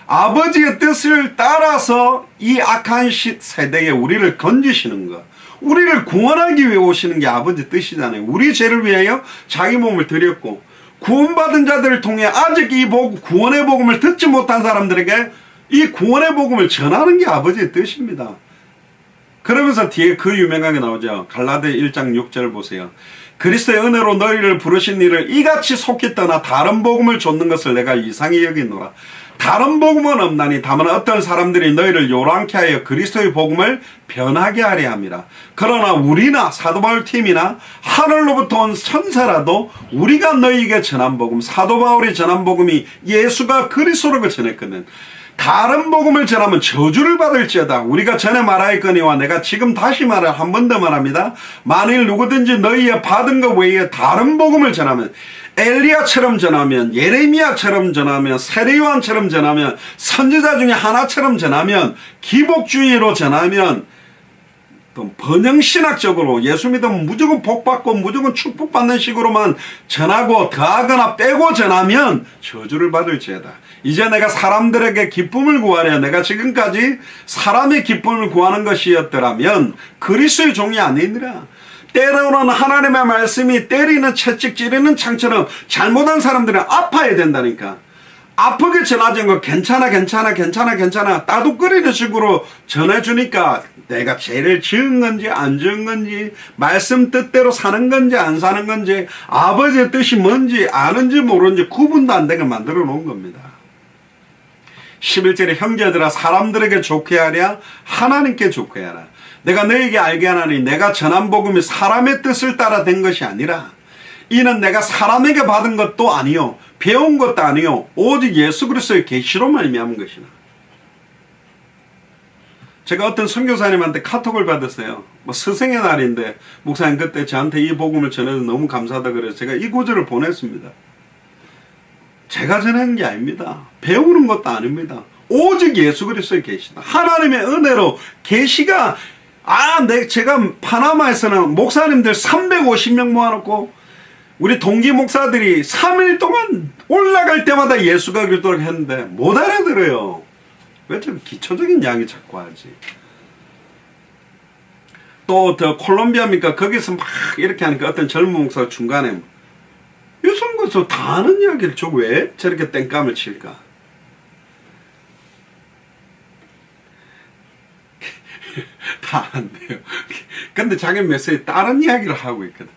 아버지의 뜻을 따라서 이 악한 세대에 우리를 건지시는 것, 우리를 구원하기 위해 오시는 게 아버지 뜻이잖아요. 우리 죄를 위하여 자기 몸을 드렸고 구원받은 자들을 통해 아직 이 구원의 복음을 듣지 못한 사람들에게 이 구원의 복음을 전하는 게 아버지의 뜻입니다. 그러면서 뒤에 그 유명하게 나오죠. 갈라디아 1장 6절 보세요. 그리스도의 은혜로 너희를 부르신 이를 이같이 속히 떠나 다른 복음을 좇는 것을 내가 이상히 여기노라. 다른 복음은 없나니 다만 어떤 사람들이 너희를 요란케 하여 그리스도의 복음을 변하게 하려 함이라. 그러나 우리나 사도 바울 팀이나 하늘로부터 온 천사라도 우리가 너희에게 전한 복음, 사도 바울이 전한 복음이 예수가 그리스도라고 전했거든. 다른 복음을 전하면 저주를 받을지어다. 우리가 전에 말하였거니와 내가 지금 다시 말을 한 번 더 말합니다. 만일 누구든지 너희의 받은 것 외에 다른 복음을 전하면 엘리야처럼 전하면, 예레미야처럼 전하면, 세례요한처럼 전하면, 선지자 중에 하나처럼 전하면, 기복주의로 전하면, 또 번영신학적으로 예수 믿으면 무조건 복받고 무조건 축복받는 식으로만 전하고 더하거나 빼고 전하면 저주를 받을지어다. 이제 내가 사람들에게 기쁨을 구하려 내가 지금까지 사람의 기쁨을 구하는 것이었더라면 그리스도의 종이 아니니라. 때로는 하나님의 말씀이 때리는 채찍 찌르는 창처럼 잘못한 사람들은 아파야 된다니까. 아프게 전하는 거 괜찮아 따둑거리는 식으로 전해주니까 내가 죄를 지은 건지 안 지은 건지 말씀 뜻대로 사는 건지 안 사는 건지 아버지의 뜻이 뭔지 아는지 모르는지 구분도 안 되게 만들어 놓은 겁니다. 11절에 형제들아 사람들에게 좋게 하랴 하나님께 좋게 하라. 내가 너에게 알게 하나니 내가 전한 복음이 사람의 뜻을 따라 된 것이 아니라 이는 내가 사람에게 받은 것도 아니요 배운 것도 아니요 오직 예수 그리스도의 계시로 말미암은 것이나. 제가 어떤 선교사님한테 카톡을 받았어요. 스승의 날인데 목사님 그때 저한테 이 복음을 전해서 너무 감사하다 그래서 제가 이 구절을 보냈습니다. 제가 전하는 게 아닙니다. 배우는 것도 아닙니다. 오직 예수 그리스도의 계시다. 하나님의 은혜로 계시가 제가 파나마에서는 목사님들 350명 모아놓고 우리 동기 목사들이 3일 동안 올라갈 때마다 예수가 그리스도를 했는데 못 알아들어요. 왜 좀 기초적인 이야기 자꾸 하지. 또 더 콜롬비아입니까? 거기서 막 이렇게 하니까 어떤 젊은 목사가 중간에 요즘 것도 다 아는 이야기를 저 왜 저렇게 땡감을 칠까? 다 안 돼요. 근데 자기 메시지 다른 이야기를 하고 있거든.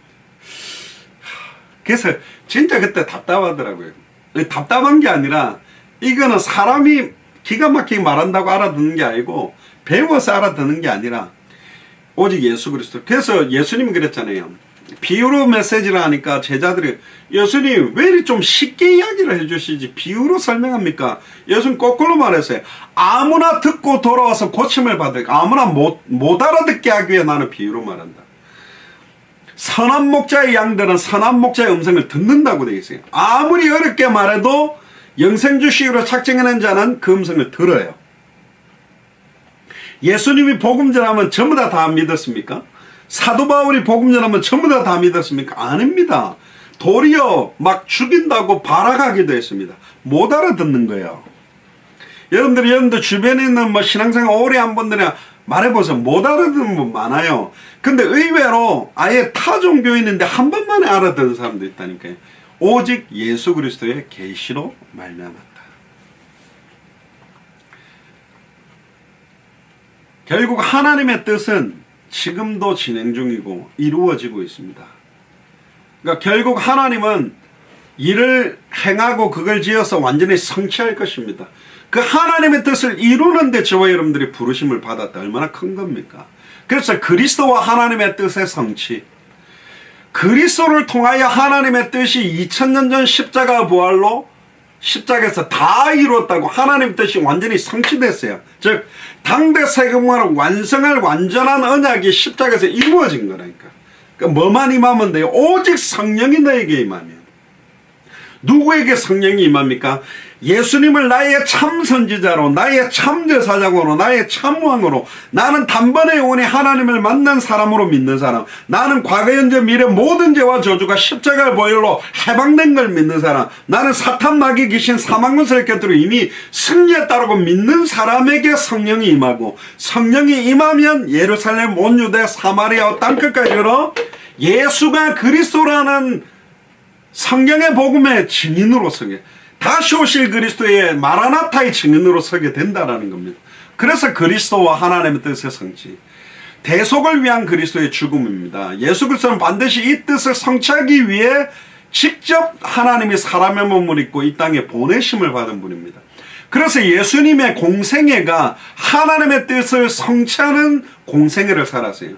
그래서 진짜 그때 답답하더라고요. 답답한 게 아니라 이거는 사람이 기가 막히게 말한다고 알아듣는 게 아니고 배워서 알아듣는 게 아니라 오직 예수 그리스도. 그래서 예수님이 그랬잖아요. 비유로 메시지를 하니까 제자들이 예수님 왜 이렇게 좀 쉽게 이야기를 해주시지 비유로 설명합니까? 예수님 거꾸로 말했어요. 아무나 듣고 돌아와서 고침을 받을 아무나 못 알아듣게 하기 위해 나는 비유로 말한다. 선한 목자의 양들은 선한 목자의 음성을 듣는다고 되어 있어요. 아무리 어렵게 말해도 영생주식으로 작정해낸 자는 그 음성을 들어요. 예수님이 복음 전하면 전부 다 믿었습니까? 사도 바울이 복음 전하면 전부 다 믿었습니까? 아닙니다. 도리어 막 죽인다고 발악하기도 했습니다. 못 알아듣는 거예요. 여러분들 주변에 있는 신앙생활 오래 한 분들이나 말해보세요. 못 알아듣는 분 많아요. 근데 의외로 아예 타 종교인인데 한 번만에 알아듣는 사람도 있다니까요. 오직 예수 그리스도의 계시로 말미암았다. 결국 하나님의 뜻은 지금도 진행 중이고 이루어지고 있습니다. 그러니까 결국 하나님은 일을 행하고 그걸 지어서 완전히 성취할 것입니다. 그 하나님의 뜻을 이루는데 저와 여러분들이 부르심을 받았다. 얼마나 큰 겁니까? 그래서 그리스도와 하나님의 뜻의 성취, 그리스도를 통하여 하나님의 뜻이 2000년 전 십자가 부활로 십자가에서 다 이루었다고 하나님의 뜻이 완전히 성취됐어요. 즉 당대 세금을 완성할 완전한 언약이 십자가에서 이루어진 거라니까. 그러니까 뭐만 임하면 돼요? 오직 성령이 너에게 임하면. 누구에게 성령이 임합니까? 예수님을 나의 참 선지자로, 나의 참 제사장으로, 나의 참 왕으로, 나는 단번에 영원히 하나님을 만난 사람으로 믿는 사람, 나는 과거 현재 미래 모든 죄와 저주가 십자가의 보혈로 해방된 걸 믿는 사람, 나는 사탄 마귀 귀신 사망문서를 곁으로 이미 승리했다라고 믿는 사람에게 성령이 임하고, 성령이 임하면 예루살렘 온 유대 사마리아 땅끝까지 이르러 예수가 그리스도라는 성경의 복음의 증인으로 서게, 다시 오실 그리스도의 마라나타의 증인으로 서게 된다라는 겁니다. 그래서 그리스도와 하나님의 뜻의 성취, 대속을 위한 그리스도의 죽음입니다. 예수 그리스도는 반드시 이 뜻을 성취하기 위해 직접 하나님이 사람의 몸을 입고 이 땅에 보내심을 받은 분입니다. 그래서 예수님의 공생애가 하나님의 뜻을 성취하는 공생애를 살았어요.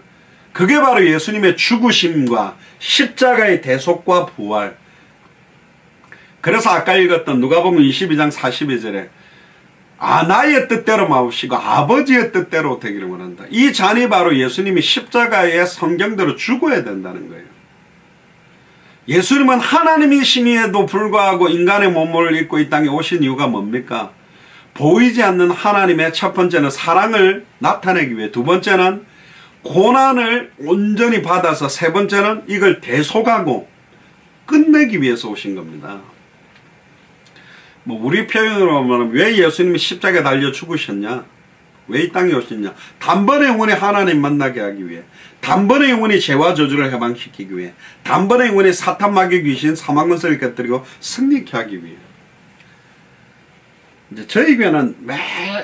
그게 바로 예수님의 죽으심과 십자가의 대속과 부활. 그래서 아까 읽었던 누가복음 22장 42절에 나의 뜻대로 마옵시고 아버지의 뜻대로 되기를 원한다. 이 잔이 바로 예수님이 십자가의 성경대로 죽어야 된다는 거예요. 예수님은 하나님이심에도 불구하고 인간의 몸을 입고 이 땅에 오신 이유가 뭡니까? 보이지 않는 하나님의 첫 번째는 사랑을 나타내기 위해, 두 번째는 고난을 온전히 받아서, 세 번째는 이걸 대속하고 끝내기 위해서 오신 겁니다. 뭐 우리 표현으로 하면 왜 예수님이 십자가에 달려 죽으셨냐? 왜 이 땅에 오셨냐? 단번에 영원히 하나님 만나게 하기 위해, 단번에 영원히 죄와 저주를 해방시키기 위해, 단번에 영원히 사탄 마귀 귀신 사망권세를 깨뜨리고 승리케 하기 위해. 이제 저희 교회는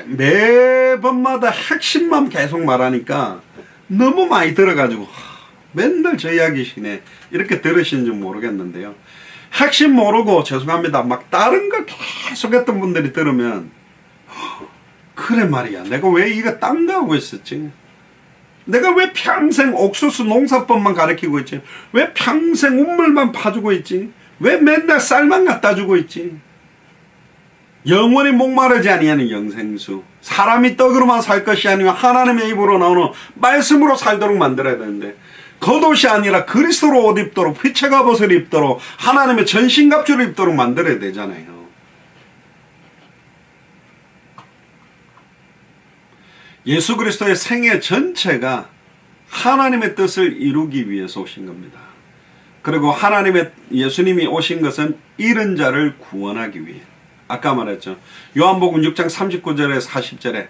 매번마다 핵심만 계속 말하니까 너무 많이 들어가지고 맨날 저 이야기시네 이렇게 들으시는지 모르겠는데요. 핵심 모르고 죄송합니다. 막 다른 거 계속 했던 분들이 들으면 그래 말이야. 내가 왜 이거 딴 거 하고 있었지? 내가 왜 평생 옥수수 농사법만 가르치고 있지? 왜 평생 운물만 파주고 있지? 왜 맨날 쌀만 갖다 주고 있지? 영원히 목마르지 아니하는 영생수. 사람이 떡으로만 살 것이 아니라 하나님의 입으로 나오는 말씀으로 살도록 만들어야 되는데, 겉옷이 아니라 그리스도로 옷 입도록, 피체 갑옷을 입도록, 하나님의 전신갑주를 입도록 만들어야 되잖아요. 예수 그리스도의 생애 전체가 하나님의 뜻을 이루기 위해서 오신 겁니다. 그리고 예수님이 오신 것은 잃은 자를 구원하기 위해. 아까 말했죠. 요한복음 6장 39절에 40절에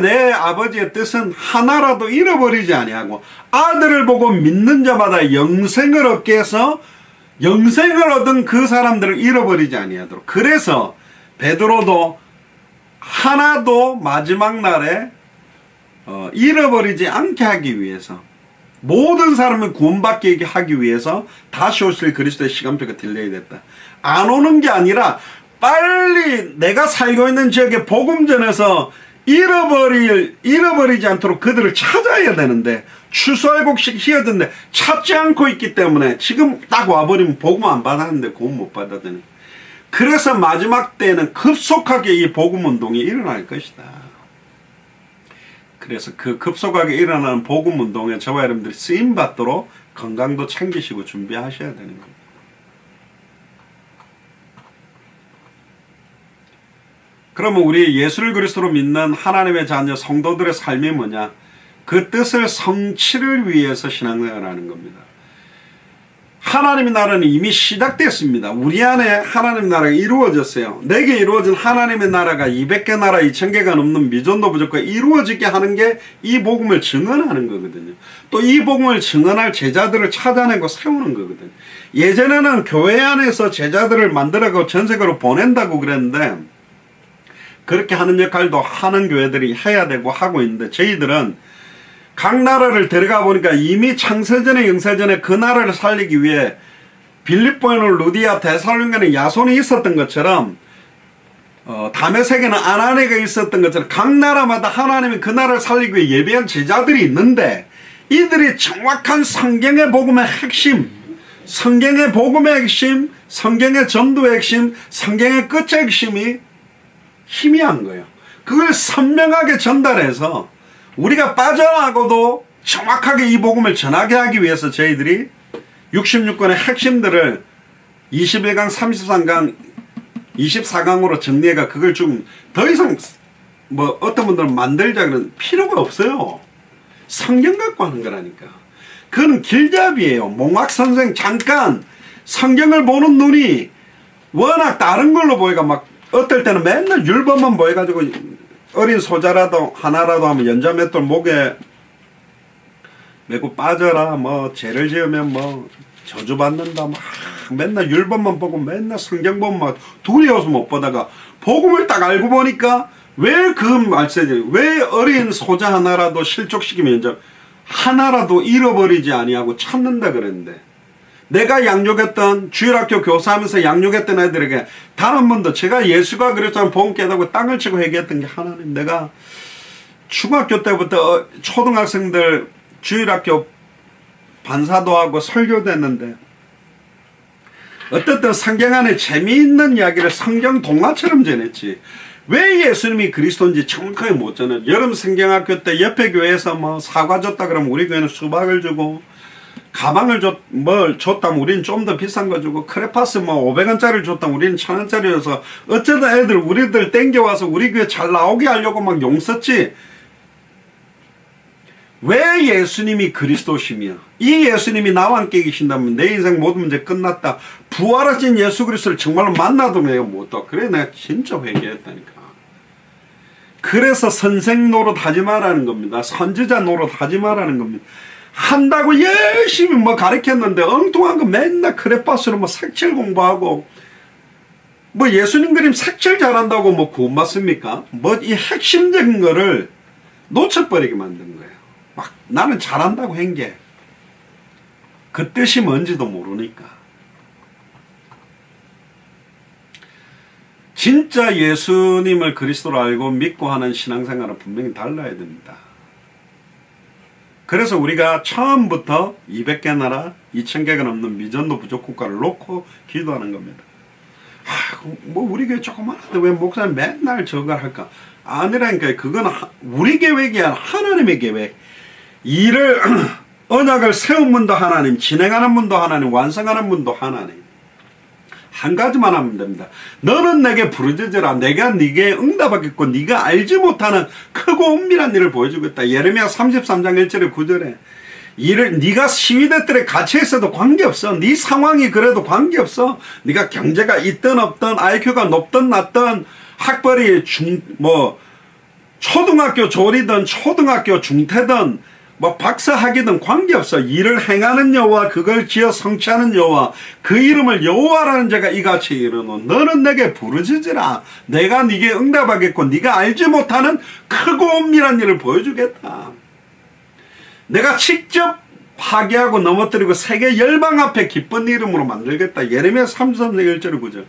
내 아버지의 뜻은 하나라도 잃어버리지 아니하고 아들을 보고 믿는 자마다 영생을 얻게 해서 영생을 얻은 그 사람들을 잃어버리지 아니하도록. 그래서 베드로도 하나도 마지막 날에 잃어버리지 않게 하기 위해서, 모든 사람을 구원받게 하기 위해서 다시 오실 그리스도의 시간표가 딜레이 됐다. 안 오는 게 아니라 빨리 내가 살고 있는 지역에 복음 전해서 잃어버리지 않도록 그들을 찾아야 되는데, 추수알곡식 휘어졌는데 찾지 않고 있기 때문에 지금 딱 와버리면 복음 안 받았는데 구원 못 받았더니, 그래서 마지막 때에는 급속하게 이 복음 운동이 일어날 것이다. 그래서 그 급속하게 일어나는 복음 운동에 저와 여러분들이 쓰임 받도록 건강도 챙기시고 준비하셔야 되는 겁니다. 그러면 우리 예수를 그리스도로 믿는 하나님의 자녀 성도들의 삶이 뭐냐? 그 뜻을 성취를 위해서 신앙생활을 하는 겁니다. 하나님의 나라는 이미 시작됐습니다. 우리 안에 하나님의 나라가 이루어졌어요. 내게 이루어진 하나님의 나라가 200개 나라 2000개가 넘는 미전도 부족과 이루어지게 하는 게 이 복음을 증언하는 거거든요. 또 이 복음을 증언할 제자들을 찾아내고 세우는 거거든요. 예전에는 교회 안에서 제자들을 만들어가고 전 세계로 보낸다고 그랬는데, 그렇게 하는 역할도 하는 교회들이 해야 되고 하고 있는데, 저희들은 각 나라를 들어가 보니까 이미 창세전에 영세전에 그 나라를 살리기 위해 빌립보에는 루디아, 데살로니가는 야손이 있었던 것처럼, 다메섹에는 아나니가 있었던 것처럼 각 나라마다 하나님이 그 나라를 살리기 위해 예배한 제자들이 있는데, 이들이 정확한 성경의 복음의 핵심, 성경의 복음의 핵심, 성경의 전도의 핵심, 성경의 끝의 핵심이 희미한 거예요. 그걸 선명하게 전달해서 우리가 빠져나가고도 정확하게 이 복음을 전하게 하기 위해서 저희들이 66권의 핵심들을 21강, 33강, 24강으로 정리해가 그걸 좀 더 이상 뭐 어떤 분들은 만들자 그러는 필요가 없어요. 성경 갖고 하는 거라니까. 그건 길잡이에요. 몽학선생 잠깐 성경을 보는 눈이 워낙 다른 걸로 보이가 막 어떨 때는 맨날 율법만 보여가지고 어린 소자라도 하나라도 하면 연자맷돌 목에 메고 빠져라, 뭐 죄를 지으면 뭐 저주받는다, 막 맨날 율법만 보고 맨날 성경 보면 막 두려워서 못 보다가 복음을 딱 알고 보니까 왜 그 말씀이, 왜 어린 소자 하나라도 실족시키면 연자 하나라도 잃어버리지 아니하고 찾는다 그랬는데, 내가 양육했던 주일학교 교사하면서 양육했던 애들에게 단 한 번도 제가 예수가 그랬다면 복음 깨닫고 땅을 치고 회개했던 게, 하나님 내가 중학교 때부터 초등학생들 주일학교 반사도 하고 설교도 했는데 어떻든 성경 안에 재미있는 이야기를 성경 동화처럼 전했지 왜 예수님이 그리스도인지 정확하게 못 전해. 여름 성경학교 때 옆에 교회에서 뭐 사과 줬다 그러면 우리 교회는 수박을 주고, 가방을 뭘 줬다면 우리는 좀 더 비싼 거 주고, 크레파스 뭐 500원짜리를 줬다면 우리는 1000원짜리여서 어쩌다 우리들 땡겨와서 우리 교회 잘 나오게 하려고 막 용 썼지. 왜 예수님이 그리스도시며 이 예수님이 나와 함께 계신다면 내 인생 모든 문제 끝났다. 부활하신 예수 그리스도를 정말로 만나도 내가 못다. 그래 내가 진짜 회개했다니까. 그래서 선생 노릇하지 말라는 겁니다. 선지자 노릇하지 말라는 겁니다. 한다고 열심히 뭐 가르쳤는데 엉뚱한 거 맨날 크레파스로 뭐 색칠 공부하고, 뭐 예수님 그림 색칠 잘한다고 뭐 구원 받습니까? 뭐 이 핵심적인 거를 놓쳐버리게 만든 거예요. 막 나는 잘한다고 한 게 그 뜻이 뭔지도 모르니까. 진짜 예수님을 그리스도로 알고 믿고 하는 신앙생활은 분명히 달라야 됩니다. 그래서 우리가 처음부터 200개 나라 2000개가 넘는 미전도 부족 국가를 놓고 기도하는 겁니다. 뭐 우리 교회 조그만한데 왜 목사님 맨날 저걸 할까? 아니라니까. 그건 우리 계획이 아니라 하나님의 계획. 일을 언약을 세운 분도 하나님, 진행하는 분도 하나님, 완성하는 분도 하나님. 한 가지만 하면 됩니다. 너는 내게 부르짖으라. 내가 네게 응답하겠고 네가 알지 못하는 크고 은밀한 일을 보여주겠다. 예레미야 33장 1절에 9절에 일을 네가 시위대들에 갇혀 있어도 관계없어. 네 상황이 그래도 관계없어. 네가 경제가 있든 없든 IQ가 높든 낮든 학벌이 초등학교 조리든 초등학교 중퇴든 뭐 박사학위든 관계없어. 일을 행하는 여호와 그걸 지어 성취하는 여호와 그 이름을 여호와라는 자가 이같이 이르노 너는 내게 부르짖으라. 내가 네게 응답하겠고 네가 알지 못하는 크고 은밀한 일을 보여주겠다. 내가 직접 파괴하고 넘어뜨리고 세계 열방 앞에 기쁜 이름으로 만들겠다. 예레미야 33장 1절 9절.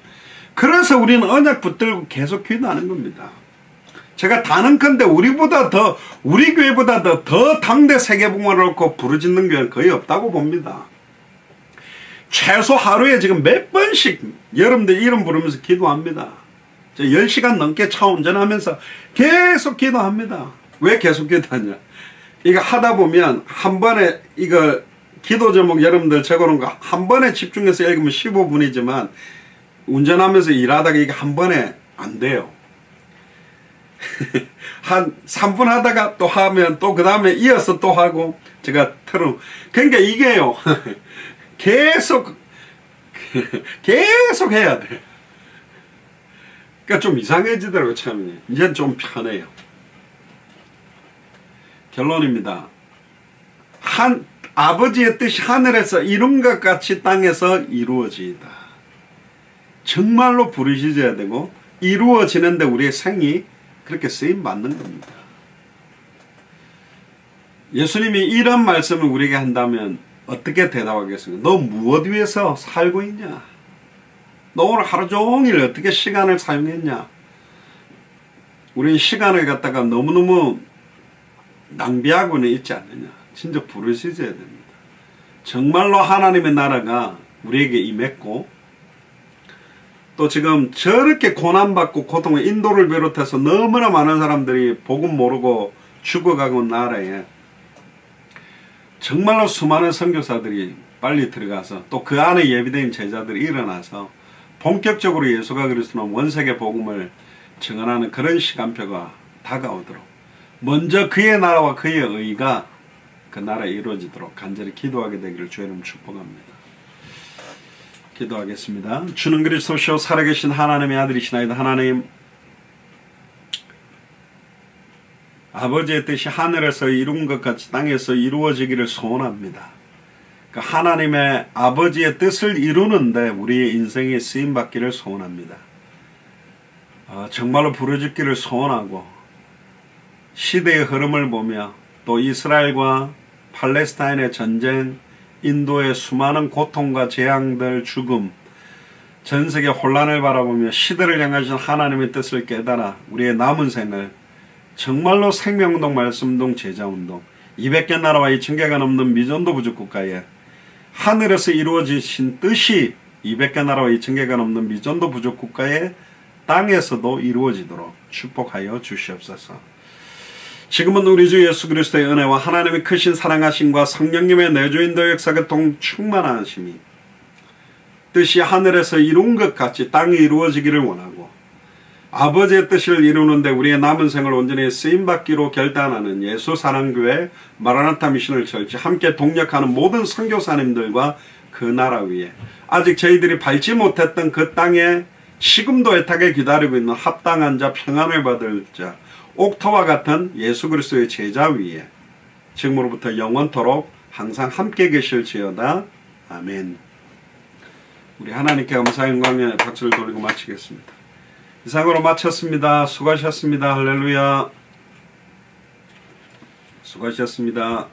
그래서 우리는 언약 붙들고 계속 기도하는 겁니다. 제가 단언컨대 우리 교회보다 더 당대 세계복음화를 놓고 부르짖는 교회는 거의 없다고 봅니다. 최소 하루에 지금 몇 번씩 여러분들 이름 부르면서 기도합니다. 저 10시간 넘게 차 운전하면서 계속 기도합니다. 왜 계속 기도하냐? 이거 하다 보면 한 번에 이거 기도 제목 여러분들 적어놓은 거 한 번에 집중해서 읽으면 15분이지만 운전하면서 일하다가 이게 한 번에 안 돼요. 한 3분 하다가 또 하면 또 그 다음에 이어서 또 하고 제가 그러니까 이게요. 계속 해야 돼. 그러니까 좀 이상해지더라고요. 참 이제 좀 편해요. 결론입니다. 아버지의 뜻이 하늘에서 이룬 것 같이 땅에서 이루어지이다. 정말로 부르짖어야 되고 이루어지는데 우리의 생이 그렇게 쓰임 받는 겁니다. 예수님이 이런 말씀을 우리에게 한다면 어떻게 대답하겠습니까? 너 무엇 위해서 살고 있냐? 너 오늘 하루 종일 어떻게 시간을 사용했냐? 우리는 시간을 갖다가 너무너무 낭비하고는 있지 않느냐? 진짜 부르짖어야 됩니다. 정말로 하나님의 나라가 우리에게 임했고 또 지금 저렇게 고난받고 고통을 인도를 비롯해서 너무나 많은 사람들이 복음 모르고 죽어가고 나라에 정말로 수많은 선교사들이 빨리 들어가서 또 그 안에 예비된 제자들이 일어나서 본격적으로 예수가 그리스도는 원세계 복음을 증언하는 그런 시간표가 다가오도록 먼저 그의 나라와 그의 의가 그 나라에 이루어지도록 간절히 기도하게 되기를 주의 이름으로 축복합니다. 기도하겠습니다. 주는 그리스도시요 살아계신 하나님의 아들이시나이다. 하나님, 아버지의 뜻이 하늘에서 이룬 것 같이 땅에서 이루어지기를 소원합니다. 그 하나님의 아버지의 뜻을 이루는데 우리의 인생에 쓰임받기를 소원합니다. 정말로 부르짖기를 소원하고 시대의 흐름을 보며 또 이스라엘과 팔레스타인의 전쟁, 인도의 수많은 고통과 재앙들, 죽음, 전세계 혼란을 바라보며 시대를 향하신 하나님의 뜻을 깨달아 우리의 남은 생을 정말로 생명운동, 말씀운동, 제자운동 200개 나라와 2000개가 넘는 미전도 부족 국가에 하늘에서 이루어지신 뜻이 200개 나라와 2000개가 넘는 미전도 부족 국가에 땅에서도 이루어지도록 축복하여 주시옵소서. 지금은 우리 주 예수 그리스도의 은혜와 하나님의 크신 사랑하심과 성령님의 내주인도 역사가 충만하심이 뜻이 하늘에서 이룬 것 같이 땅에 이루어지기를 원하고 아버지의 뜻을 이루는데 우리의 남은 생을 온전히 쓰임받기로 결단하는 예수 사랑교회 마라나타 미션을 철치 함께 동력하는 모든 선교사님들과 그 나라 위에 아직 저희들이 밟지 못했던 그 땅에 지금도 애타게 기다리고 있는 합당한 자 평안을 받을 자 옥토와 같은 예수 그리스도의 제자 위에 지금으로부터 영원토록 항상 함께 계실지어다. 아멘. 우리 하나님께 감사 영광의 박수를 돌리고 마치겠습니다. 이상으로 마쳤습니다. 수고하셨습니다. 할렐루야. 수고하셨습니다.